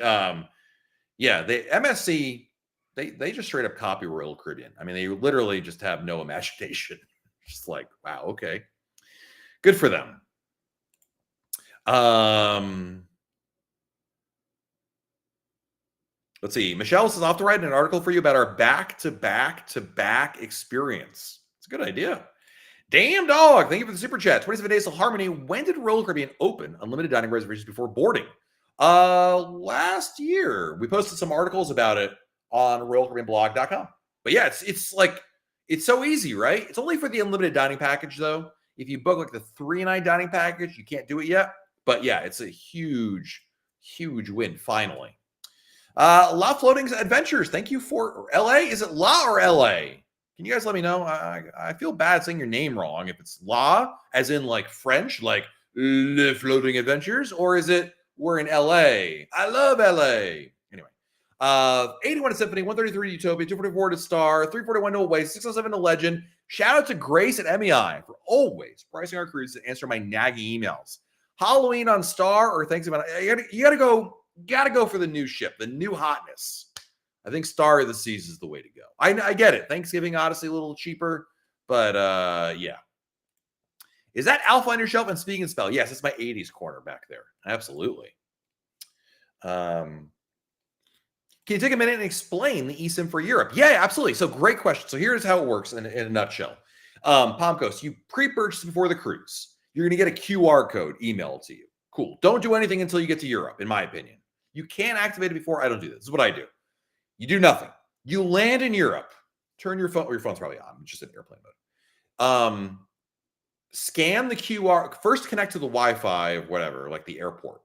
yeah, the MSC, they just straight up copy Royal Caribbean. I mean, they literally just have no imagination. Just like, wow, okay. Good for them. Let's see. Michelle says, off to write an article for you about our back-to-back experience. It's a good idea. Damn dog. Thank you for the super chat. 27 days till Harmony. When did Royal Caribbean open unlimited dining reservations before boarding? Last year. We posted some articles about it on RoyalCaribbeanBlog.com. But yeah, it's like, it's so easy, right? It's only for the unlimited dining package, though. If you book like the 3-night dining package, you can't do it yet. But yeah, it's a huge, huge win finally. La Floating Adventures, thank you for LA. Is it La or LA? Can you guys let me know? I feel bad saying your name wrong. If it's La, as in like French, like Le Floating Adventures, or is it we're in LA? I love LA. Anyway, 81 to Symphony, 133 to Utopia, 244 to Star, 341 to Away, 607 to Legend. Shout out to Grace at MEI for always pricing our cruises and answer my nagging emails. Halloween on Star or Thanksgiving, you gotta go for the new ship, the new hotness. I think Star of the Seas is the way to go. I get it. Thanksgiving Odyssey a little cheaper, but yeah. Is that Alpha on your shelf and Speak and Spell? Yes, it's my 80s corner back there. Absolutely. Can you take a minute and explain the eSIM for Europe? Yeah, absolutely. So great question. So here's how it works in a nutshell. Pomcos, you pre-purchase before the cruise. You're going to get a QR code emailed to you. Cool. Don't do anything until you get to Europe, in my opinion. You can't activate it before. I don't do this. This is what I do. You do nothing. You land in Europe. Turn your phone. Your phone's probably on. It's just in airplane mode. Scan the QR. First, connect to the Wi-Fi, whatever, like the airport.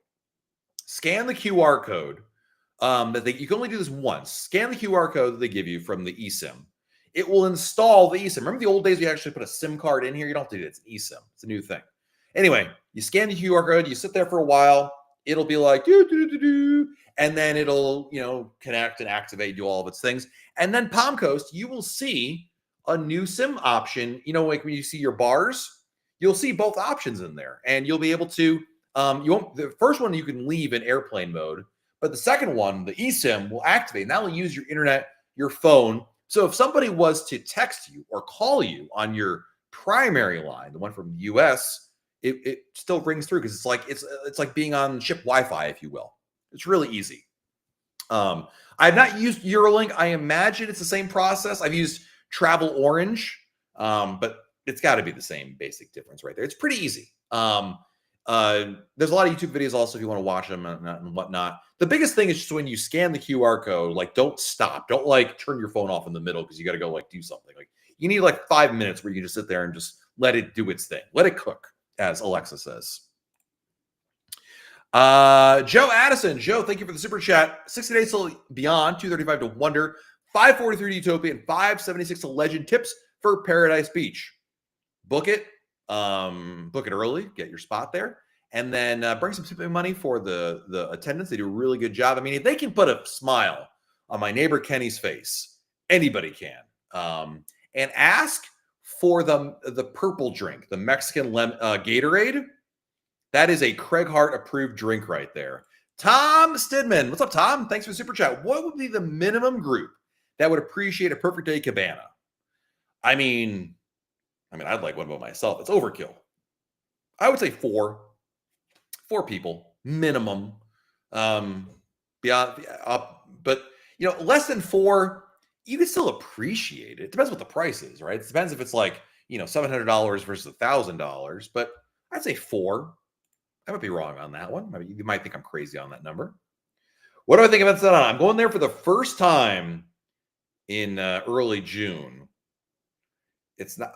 Scan the QR code. You can only do this once. Scan the QR code that they give you from the eSIM. It will install the eSIM. Remember the old days we actually put a SIM card in here? You don't have to do it. It's an eSIM. It's a new thing. Anyway, you scan the QR code. You sit there for a while. It'll be like, and then it'll, connect and activate, do all of its things. And then Pomcoast, you will see a new SIM option. Like when you see your bars, you'll see both options in there. And you'll be able to, the first one you can leave in airplane mode, but the second one, the eSIM, will activate. And that will use your internet, your phone. So if somebody was to text you or call you on your primary line, the one from the US, it still rings through because it's like being on ship Wi-Fi, if you will. It's really easy. I've not used Eurolink. I imagine it's the same process. I've used Travel Orange, but it's got to be the same basic difference right there. It's pretty easy. There's a lot of YouTube videos also if you want to watch them and whatnot. The biggest thing is just when you scan the QR code, don't stop. Don't turn your phone off in the middle because you got to go do something. You need 5 minutes where you can just sit there and just let it do its thing. Let it cook, as Alexa says. Joe Addison. Joe, thank you for the super chat. 60 days till Beyond, 235 to Wonder, 543 to Utopia, and 576 to Legend. Tips for Paradise Beach. Book it. Book it early. Get your spot there. And then bring some tipping money for the attendants. They do a really good job. I mean, if they can put a smile on my neighbor Kenny's face, anybody can. And ask for the purple drink, the Mexican Gatorade. That is a Craig Hart approved drink right there. Tom Stidman. What's up, Tom? Thanks for the super chat. What would be the minimum group that would appreciate a perfect day cabana? I mean, I'd like one by myself. It's overkill. I would say 4 people minimum. Beyond, but less than 4, you can still appreciate it. It depends what the price is, right? It depends if it's $700 versus $1,000. But I'd say 4. I might be wrong on that one. You might think I'm crazy on that number. What do I think about that? I'm going there for the first time in early June. It's not.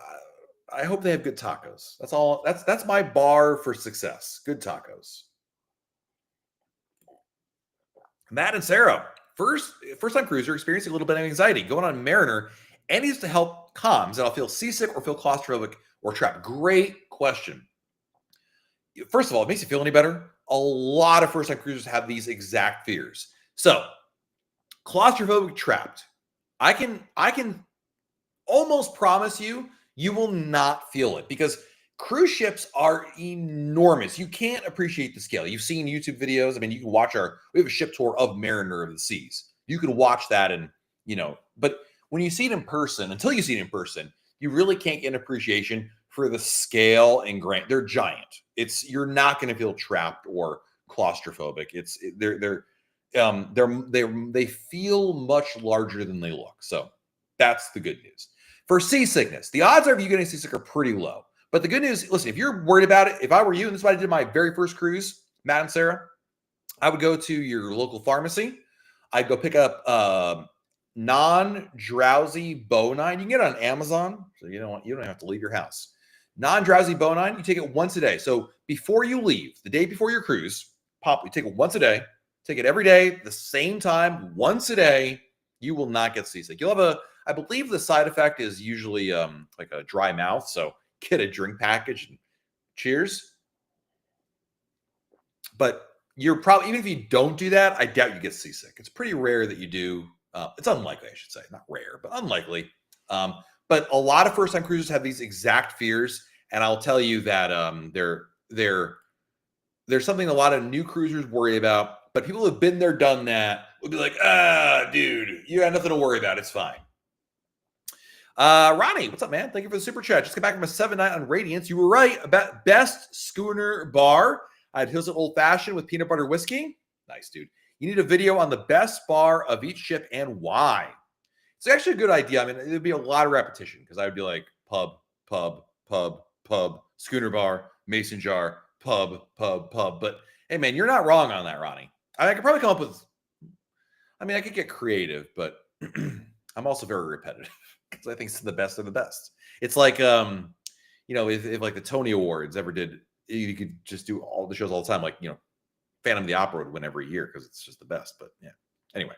I hope they have good tacos. That's all. That's my bar for success. Good tacos. Matt and Sarah, first time cruiser, experiencing a little bit of anxiety going on Mariner. Any to help calms that I'll feel seasick or feel claustrophobic or trapped. Great question. First of all, it makes you feel any better. A lot of first-time cruisers have these exact fears. So, claustrophobic, trapped. I can almost promise you will not feel it because cruise ships are enormous. You can't appreciate the scale. You've seen YouTube videos. You can watch we have a ship tour of Mariner of the Seas. You can watch that and, but when you see it in person, until you see it in person, you really can't get an appreciation for the scale and they're giant. You're not going to feel trapped or claustrophobic. They feel much larger than they look. So that's the good news. For seasickness, the odds of you getting seasick are pretty low. But the good news, listen, if you're worried about it, if I were you, and this is what I did my very first cruise, Matt and Sarah, I would go to your local pharmacy. I'd go pick up non-drowsy Bonine. You can get it on Amazon, so you don't have to leave your house. Non-drowsy Bonine, you take it once a day. So before you leave, the day before your cruise, you take it once a day. Take it every day, the same time, once a day. You will not get seasick. You'll have I believe the side effect is usually like a dry mouth. So get a drink package and cheers. But you're probably, even if you don't do that, I doubt you get seasick. It's pretty rare that you do. It's unlikely, I should say. Not rare, but unlikely. But a lot of first-time cruisers have these exact fears, and I'll tell you that there's something a lot of new cruisers worry about. But people who have been there, done that, will be like, dude, you got nothing to worry about. It's fine. Ronnie, what's up, man? Thank you for the super chat. Just got back from a 7-night on Radiance. You were right about best schooner bar. I had Hills Old Fashioned with peanut butter whiskey. Nice, dude. You need a video on the best bar of each ship and why. It's actually a good idea. I mean, it'd be a lot of repetition because I would be like pub, pub, pub, pub, schooner bar, mason jar, pub, pub, pub. But hey, man, you're not wrong on that, Ronnie. I could probably come up with, I mean, I could get creative, but I'm also very repetitive because I think it's the best of the best. It's like, if like the Tony Awards ever did, you could just do all the shows all the time. Like, Phantom of the Opera would win every year because it's just the best. But yeah, anyway.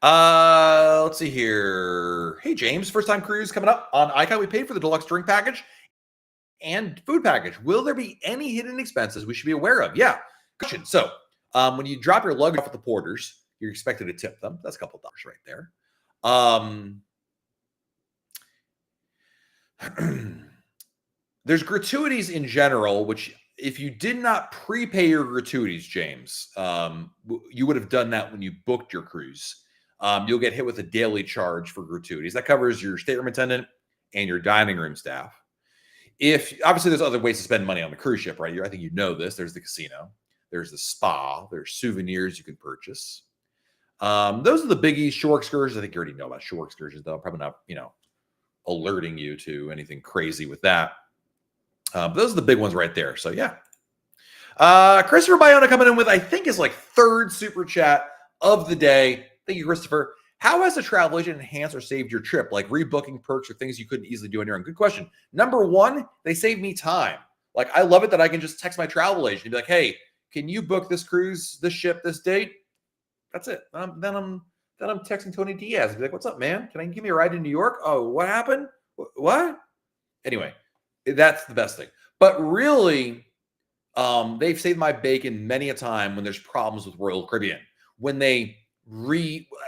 Let's see here. Hey, James, first time cruise coming up on Icon. We paid for the deluxe drink package and food package. Will there be any hidden expenses we should be aware of? Yeah. Question. So when you drop your luggage off at the porters, you're expected to tip them. That's a couple of dollars right there. There's gratuities in general, which if you did not prepay your gratuities, James, you would have done that when you booked your cruise. You'll get hit with a daily charge for gratuities. That covers your stateroom attendant and your dining room staff. Obviously there's other ways to spend money on the cruise ship, right? I think you know this. There's the casino, there's the spa, there's souvenirs you can purchase. Those are the biggies. Shore excursions, I think you already know about shore excursions, though. Probably not, alerting you to anything crazy with that. But those are the big ones right there. So yeah. Christopher Bayona coming in with, I think, is like third super chat of the day. Thank you, Christopher. How has the travel agent enhanced or saved your trip? Like rebooking perks or things you couldn't easily do on your own? Good question. Number one, they save me time. Like, I love it that I can just text my travel agent and be like, hey, can you book this cruise, this ship, this date? That's it. Then I'm texting Tony Diaz and be like, what's up, man? Can I give me a ride to New York? Oh, what happened? What? Anyway, that's the best thing. But really, they've saved my bacon many a time when there's problems with Royal Caribbean. When they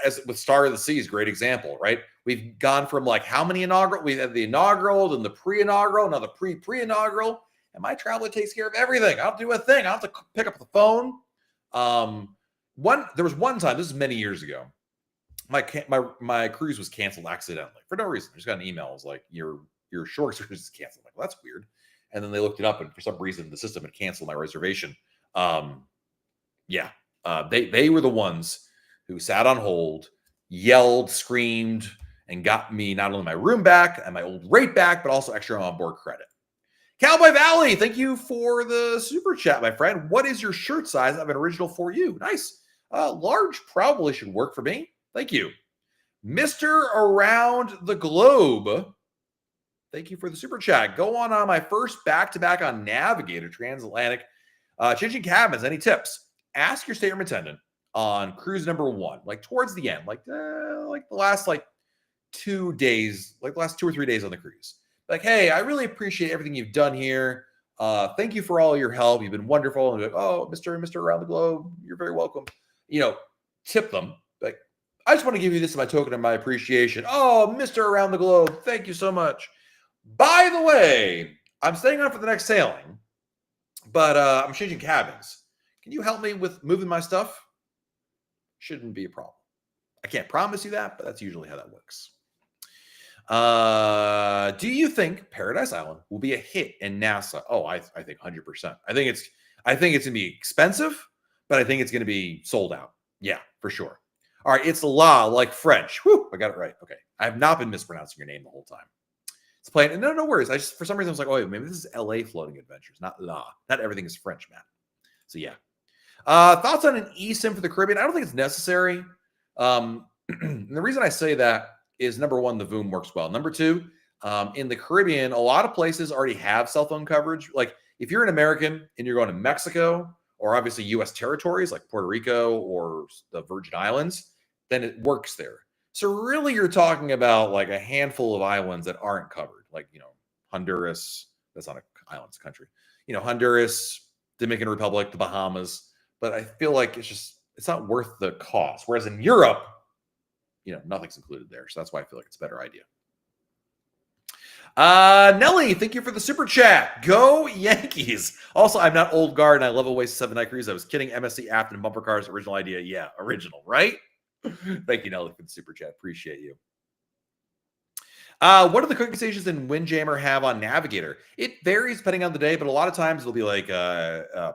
as with Star of the Seas, great example, right? We've gone from like how many inaugural? We had the inaugural, then the pre-inaugural, now the pre-inaugural, and my traveler takes care of everything. I'll do a thing. I'll have to pick up the phone. There was one time, this is many years ago, my cruise was canceled accidentally for no reason. I just got an email. It was like, your shore excursion is canceled. I'm like, well, that's weird. And then they looked it up, and for some reason, the system had canceled my reservation. They were the ones who sat on hold, yelled, screamed, and got me not only my room back and my old rate back, but also extra onboard credit. Cowboy Valley, thank you for the super chat, my friend. What is your shirt size? I have an original for you. Nice. Large probably should work for me. Thank you. Mr. Around the Globe, thank you for the super chat. Go on my first back-to-back on Navigator Transatlantic. Changing cabins, any tips? Ask your stateroom attendant on cruise number 1, like towards the end, like the last 2 days, like the last 2 or 3 days on the cruise. Like, hey, I really appreciate everything you've done here. Thank you for all your help. You've been wonderful. And like, oh, Mr. Around the Globe, you're very welcome. Tip them. Like, I just want to give you this as my token of my appreciation. Oh, Mr. Around the Globe, thank you so much. By the way, I'm staying on for the next sailing, but I'm changing cabins. Can you help me with moving my stuff? Shouldn't be a problem. I can't promise you that, but that's usually how that works. Do you think Paradise Island will be a hit in NASA? Oh, I think 100%. I think it's going to be expensive, but I think it's going to be sold out. Yeah, for sure. All right, it's La, like French. Whew, I got it right. Okay, I have not been mispronouncing your name the whole time. It's playing. No worries. For some reason I was like, oh, maybe this is LA Floating Adventures, not La. Not everything is French, man. So yeah. Thoughts on an eSIM for the Caribbean? I don't think it's necessary. And the reason I say that is, number one, the VOOM works well. Number two, In the Caribbean, a lot of places already have cell phone coverage. Like if you're an American and you're going to Mexico or obviously U.S. territories like Puerto Rico or the Virgin Islands, then it works there. So really, you're talking about like a handful of islands that aren't covered, like Honduras. That's not an island, it's a country. Honduras, Dominican Republic, the Bahamas. But I feel like it's not worth the cost. Whereas in Europe, nothing's included there. So that's why I feel like it's a better idea. Nelly, thank you for the super chat. Go Yankees. Also, I'm not old guard and I love a Oasis 7 Night Cruise. I was kidding. MSC Afton and bumper cars, original idea. Yeah, original, right? Thank you, Nelly, for the super chat. Appreciate you. What do the cooking stations in Windjammer have on Navigator? It varies depending on the day, but a lot of times it'll be like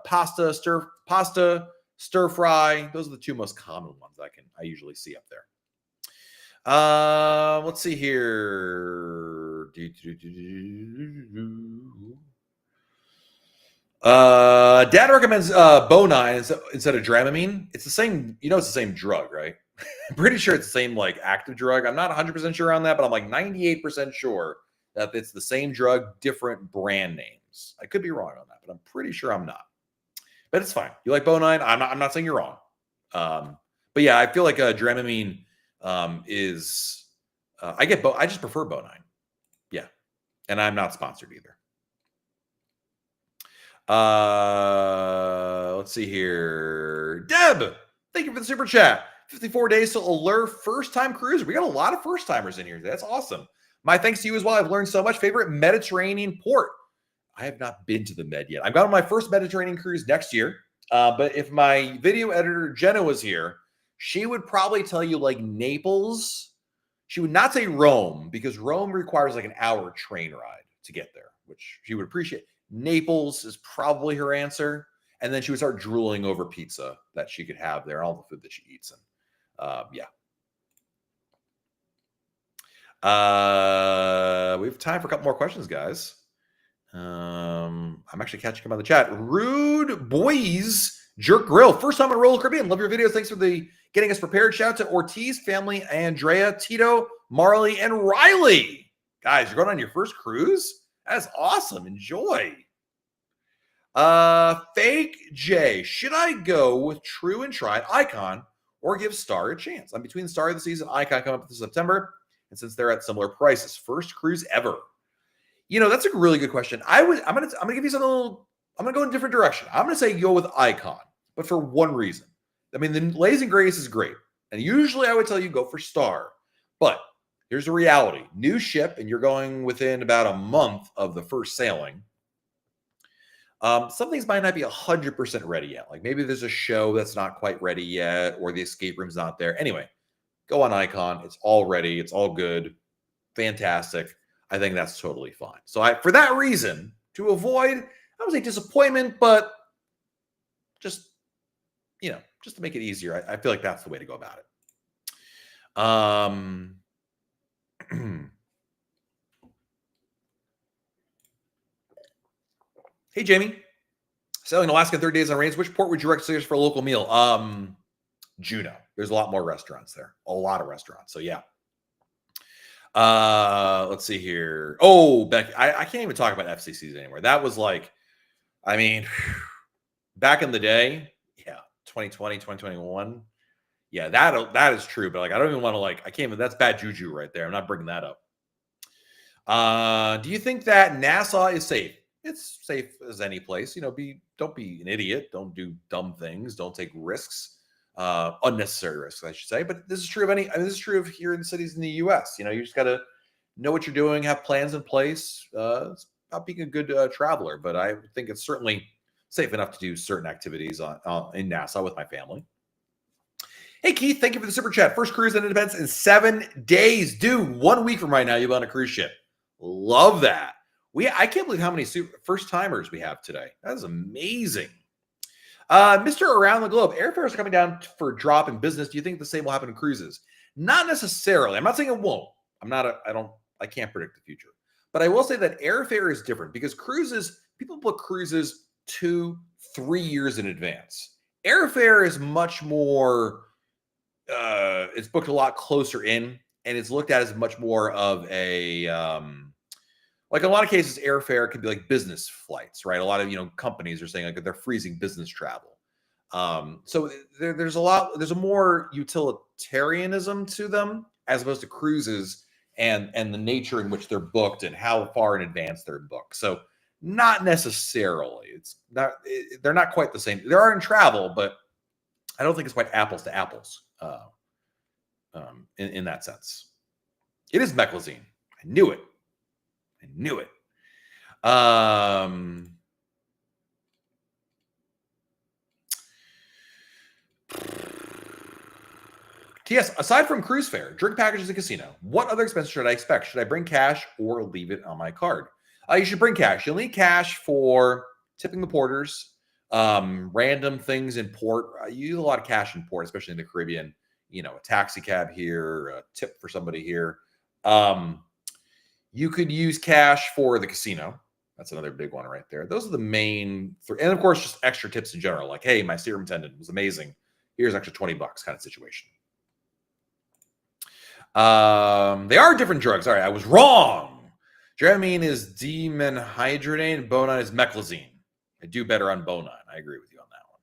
pasta, stir fry. Those are the two most common ones I usually see up there. Let's see here. Dad recommends Bonine instead of Dramamine. It's the same, it's the same drug, right? I'm pretty sure it's the same like active drug. I'm not 100% sure on that, but I'm like 98% sure that it's the same drug, different brand names. I could be wrong on that, but I'm pretty sure I'm not. But it's fine. You like Bonine? I'm not saying you're wrong. But yeah, I feel like Dramamine is I just prefer Bonine. Yeah. And I'm not sponsored either. Let's see here. Deb, thank you for the super chat. 54 days to allure first-time cruiser. We got a lot of first-timers in here. That's awesome. My thanks to you as well. I've learned so much. Favorite Mediterranean port? I have not been to the Med yet. I've got on my first Mediterranean cruise next year. But if my video editor, Jenna, was here, she would probably tell you like Naples. She would not say Rome because Rome requires like an hour train ride to get there, which she would appreciate. Naples is probably her answer. And then she would start drooling over pizza that she could have there and all the food that she eats. And yeah. We have time for a couple more questions, guys. I'm actually catching up on the chat. Rude Boys Jerk Grill. First time in Royal Caribbean. Love your videos. Thanks for getting us prepared. Shout out to Ortiz, family, Andrea, Tito, Marley, and Riley. Guys, you're going on your first cruise? That's awesome. Enjoy. Fake J. Should I go with True and Tried Icon or give Star a chance? I'm between Star of the Season Icon coming up this September. And since they're at similar prices, first cruise ever. That's a really good question. I'm gonna give you something a little. I'm gonna go in a different direction. I'm gonna say go with Icon, but for one reason. I mean, the Lazy Grace is great, and usually I would tell you go for Star, but here's the reality: new ship, and you're going within about a month of the first sailing. Some things might not be 100% ready yet. Like maybe there's a show that's not quite ready yet, or the escape room's not there. Anyway, go on Icon. It's all ready. It's all good. Fantastic. I think that's totally fine. So for that reason, to avoid, I would say disappointment, but just to make it easier, I feel like that's the way to go about it. Hey, Jamie. Sailing Alaska 30 days on range. Which port would you recommend for a local meal? Juneau. There's a lot more restaurants there. A lot of restaurants. So yeah. Let's see here. Oh, Becky, I can't even talk about FCCs anymore. That was like, I mean, back in the day, yeah, 2020, 2021. Yeah, that is true. But like, I don't even want to I can't even, that's bad juju right there. I'm not bringing that up. Do you think that Nassau is safe? It's safe as any place. Don't be an idiot. Don't do dumb things. Don't take risks. Unnecessary risks, I should say. But this is true of this is true of here in cities in the U.S. You just got to know what you're doing, have plans in place. It's about being a good traveler. But I think it's certainly safe enough to do certain activities in Nassau with my family. Hey, Keith, thank you for the super chat. First cruise at Independence in 7 days. Dude, 1 week from right now, you'll be on a cruise ship. Love that. I can't believe how many first timers we have today. That is amazing. Mr. Around the Globe, airfares are coming down for drop in business. Do you think the same will happen in cruises? Not necessarily. I'm not saying it won't. I can't predict the future. But I will say that airfare is different because people book cruises 2-3 years in advance. Airfare is much more, it's booked a lot closer in, and it's looked at as much more of a, like in a lot of cases, airfare could be like business flights, right? A lot of, companies are saying like they're freezing business travel. So there's a more utilitarianism to them as opposed to cruises and the nature in which they're booked and how far in advance they're booked. So not necessarily. They're not quite the same. They are in travel, but I don't think it's quite apples to apples in that sense. It is Mechlizine. I knew it. TS, aside from cruise fare, drink packages and casino, what other expenses should I expect? Should I bring cash or leave it on my card? You should bring cash. You'll need cash for tipping the porters, random things in port. You use a lot of cash in port, especially in the Caribbean. A taxi cab here, a tip for somebody here. You could use cash for the casino. That's another big one right there. Those are the main three. And of course, just extra tips in general. Like, hey, my serum attendant was amazing. Here's extra $20 kind of situation. They are different drugs. All right, I was wrong. Dramamine is demenhydrinate. Bonine is Mechlizine. I do better on Bonine. I agree with you on that one.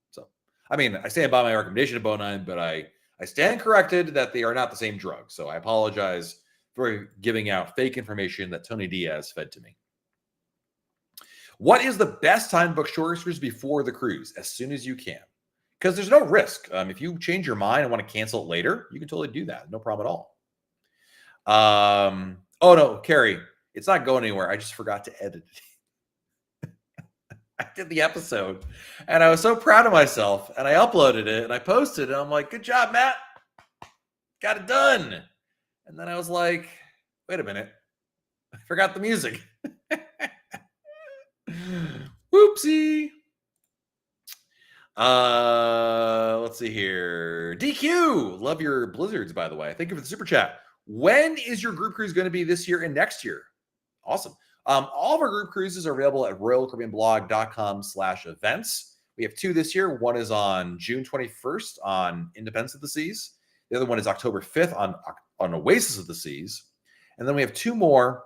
So, I stand by my recommendation of Bonine, but I stand corrected that they are not the same drug. So I apologize for giving out fake information that Tony Diaz fed to me. What is the best time to book short cruise before the cruise? As soon as you can. Because there's no risk. If you change your mind and want to cancel it later, you can totally do that. No problem at all. Oh, no, Carrie, it's not going anywhere. I just forgot to edit it. I did the episode, and I was so proud of myself, and I uploaded it, and I posted it, and I'm like, good job, Matt. Got it done. And then I was like, wait a minute. I forgot the music. Whoopsie. Let's see here. DQ, love your blizzards, by the way. Thank you for the super chat. When is your group cruise going to be this year and next year? Awesome. All of our group cruises are available at royalcaribbeanblog.com/events. We have 2 this year. One is on June 21st on Independence of the Seas. The other one is October 5th on Oasis of the Seas. And then we have 2 more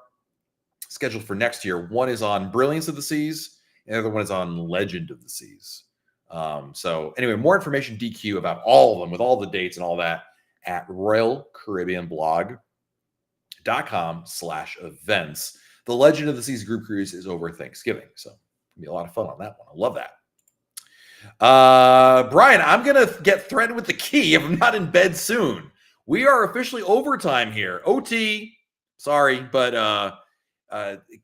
scheduled for next year. One is on Brilliance of the Seas, and the other one is on Legend of the Seas. So anyway, more information, DQ, about all of them with all the dates and all that at royalcaribbeanblog.com/events. The Legend of the Seas group cruise is over Thanksgiving. So it'll be a lot of fun on that one. I love that. Brian, I'm going to get threatened with the key if I'm not in bed soon. We are officially overtime here. OT, sorry, but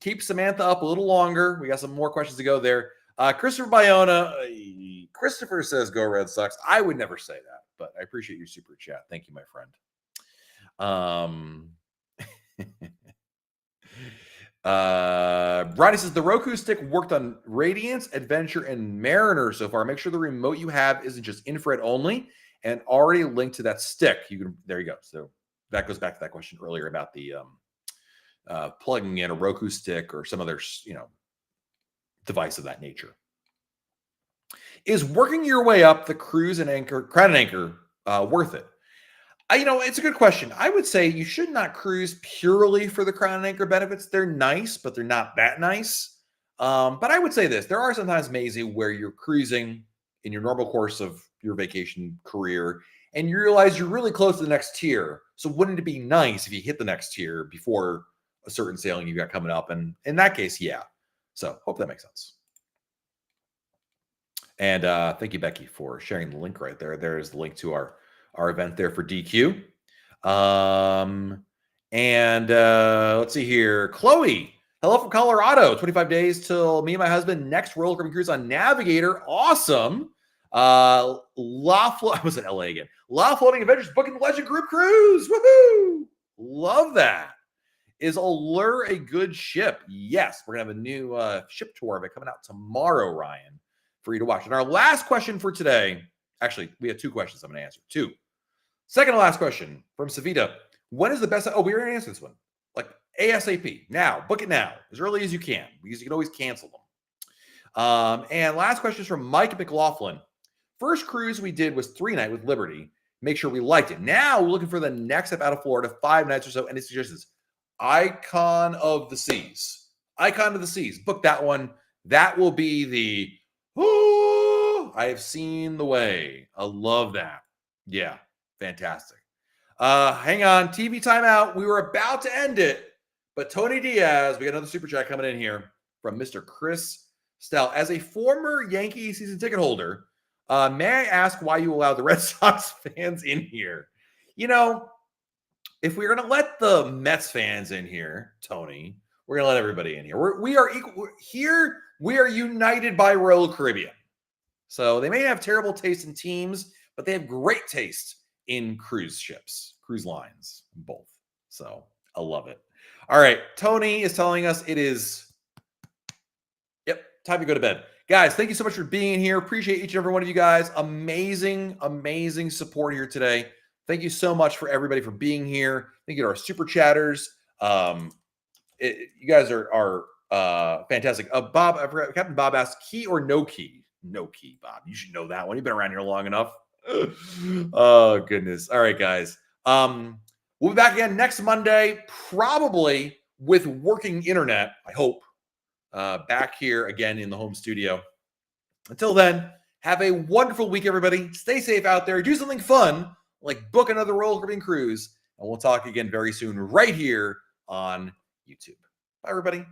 keep Samantha up a little longer. We got some more questions to go there. Christopher Bayona, Christopher says, go Red Sox. I would never say that, but I appreciate your super chat. Thank you, my friend. Ronnie says, the Roku stick worked on Radiance, Adventure, and Mariner so far. Make sure the remote you have isn't just infrared only and already linked to that stick. There you go. So that goes back to that question earlier about the plugging in a Roku stick or some other, device of that nature. Is working your way up the cruise and Crown and Anchor worth it? It's a good question. I would say you should not cruise purely for the Crown and Anchor benefits. They're nice, but they're not that nice. But I would say this. There are sometimes, Maisie, where you're cruising in your normal course of your vacation career, and you realize you're really close to the next tier. So wouldn't it be nice if you hit the next tier before a certain sailing you've got coming up? And in that case, yeah. So hope that makes sense. And thank you, Becky, for sharing the link right there. There's the link to our event there for DQ. Let's see here. Chloe, hello from Colorado. 25 days till me and my husband next Royal Caribbean cruise on Navigator. Awesome. I was in LA again. La Floating Adventures booking the Legend Group Cruise. Woohoo! Love that. Is Allure a good ship? Yes. We're going to have a new ship tour of it coming out tomorrow, Ryan, for you to watch. And our last question for today, actually, we have 2 questions I'm going to answer. 2. Second to last question from Savita. When is the best? Oh, we already answered this one. Like ASAP. Now. Book it now. As early as you can, because you can always cancel them. And last question is from Mike McLaughlin. First cruise we did was 3-night with Liberty. Make sure we liked it. Now we're looking for the next step out of Florida, 5 nights or so. And it suggests Icon of the Seas. Icon of the Seas. Book that one. That will be the, oh, I have seen the way. I love that. Yeah, fantastic. Hang on, TV timeout. We were about to end it, but Tony Diaz, we got another super chat coming in here from Mr. Chris Stell. As a former Yankee season ticket holder, may I ask why you allowed the Red Sox fans in here? You know, if we're going to let the Mets fans in here, Tony, we're going to let everybody in here. We are equal here. We are united by Royal Caribbean. So they may have terrible taste in teams, but they have great taste in cruise ships, cruise lines, both. So I love it. All right. Tony is telling us it is, yep, time to go to bed. Guys, thank you so much for being here. Appreciate each and every one of you guys. Amazing, amazing support here today. Thank you so much for everybody for being here. Thank you to our super chatters. You guys are fantastic. Bob, I forgot, Captain Bob asked, key or no key? No key, Bob. You should know that one. You've been around here long enough. Oh, goodness. All right, guys. We'll be back again next Monday, probably with working internet, I hope. Back here again in the home studio. Until then, have a wonderful week, everybody. Stay safe out there. Do something fun, like book another Royal Caribbean cruise. And we'll talk again very soon right here on YouTube. Bye, everybody.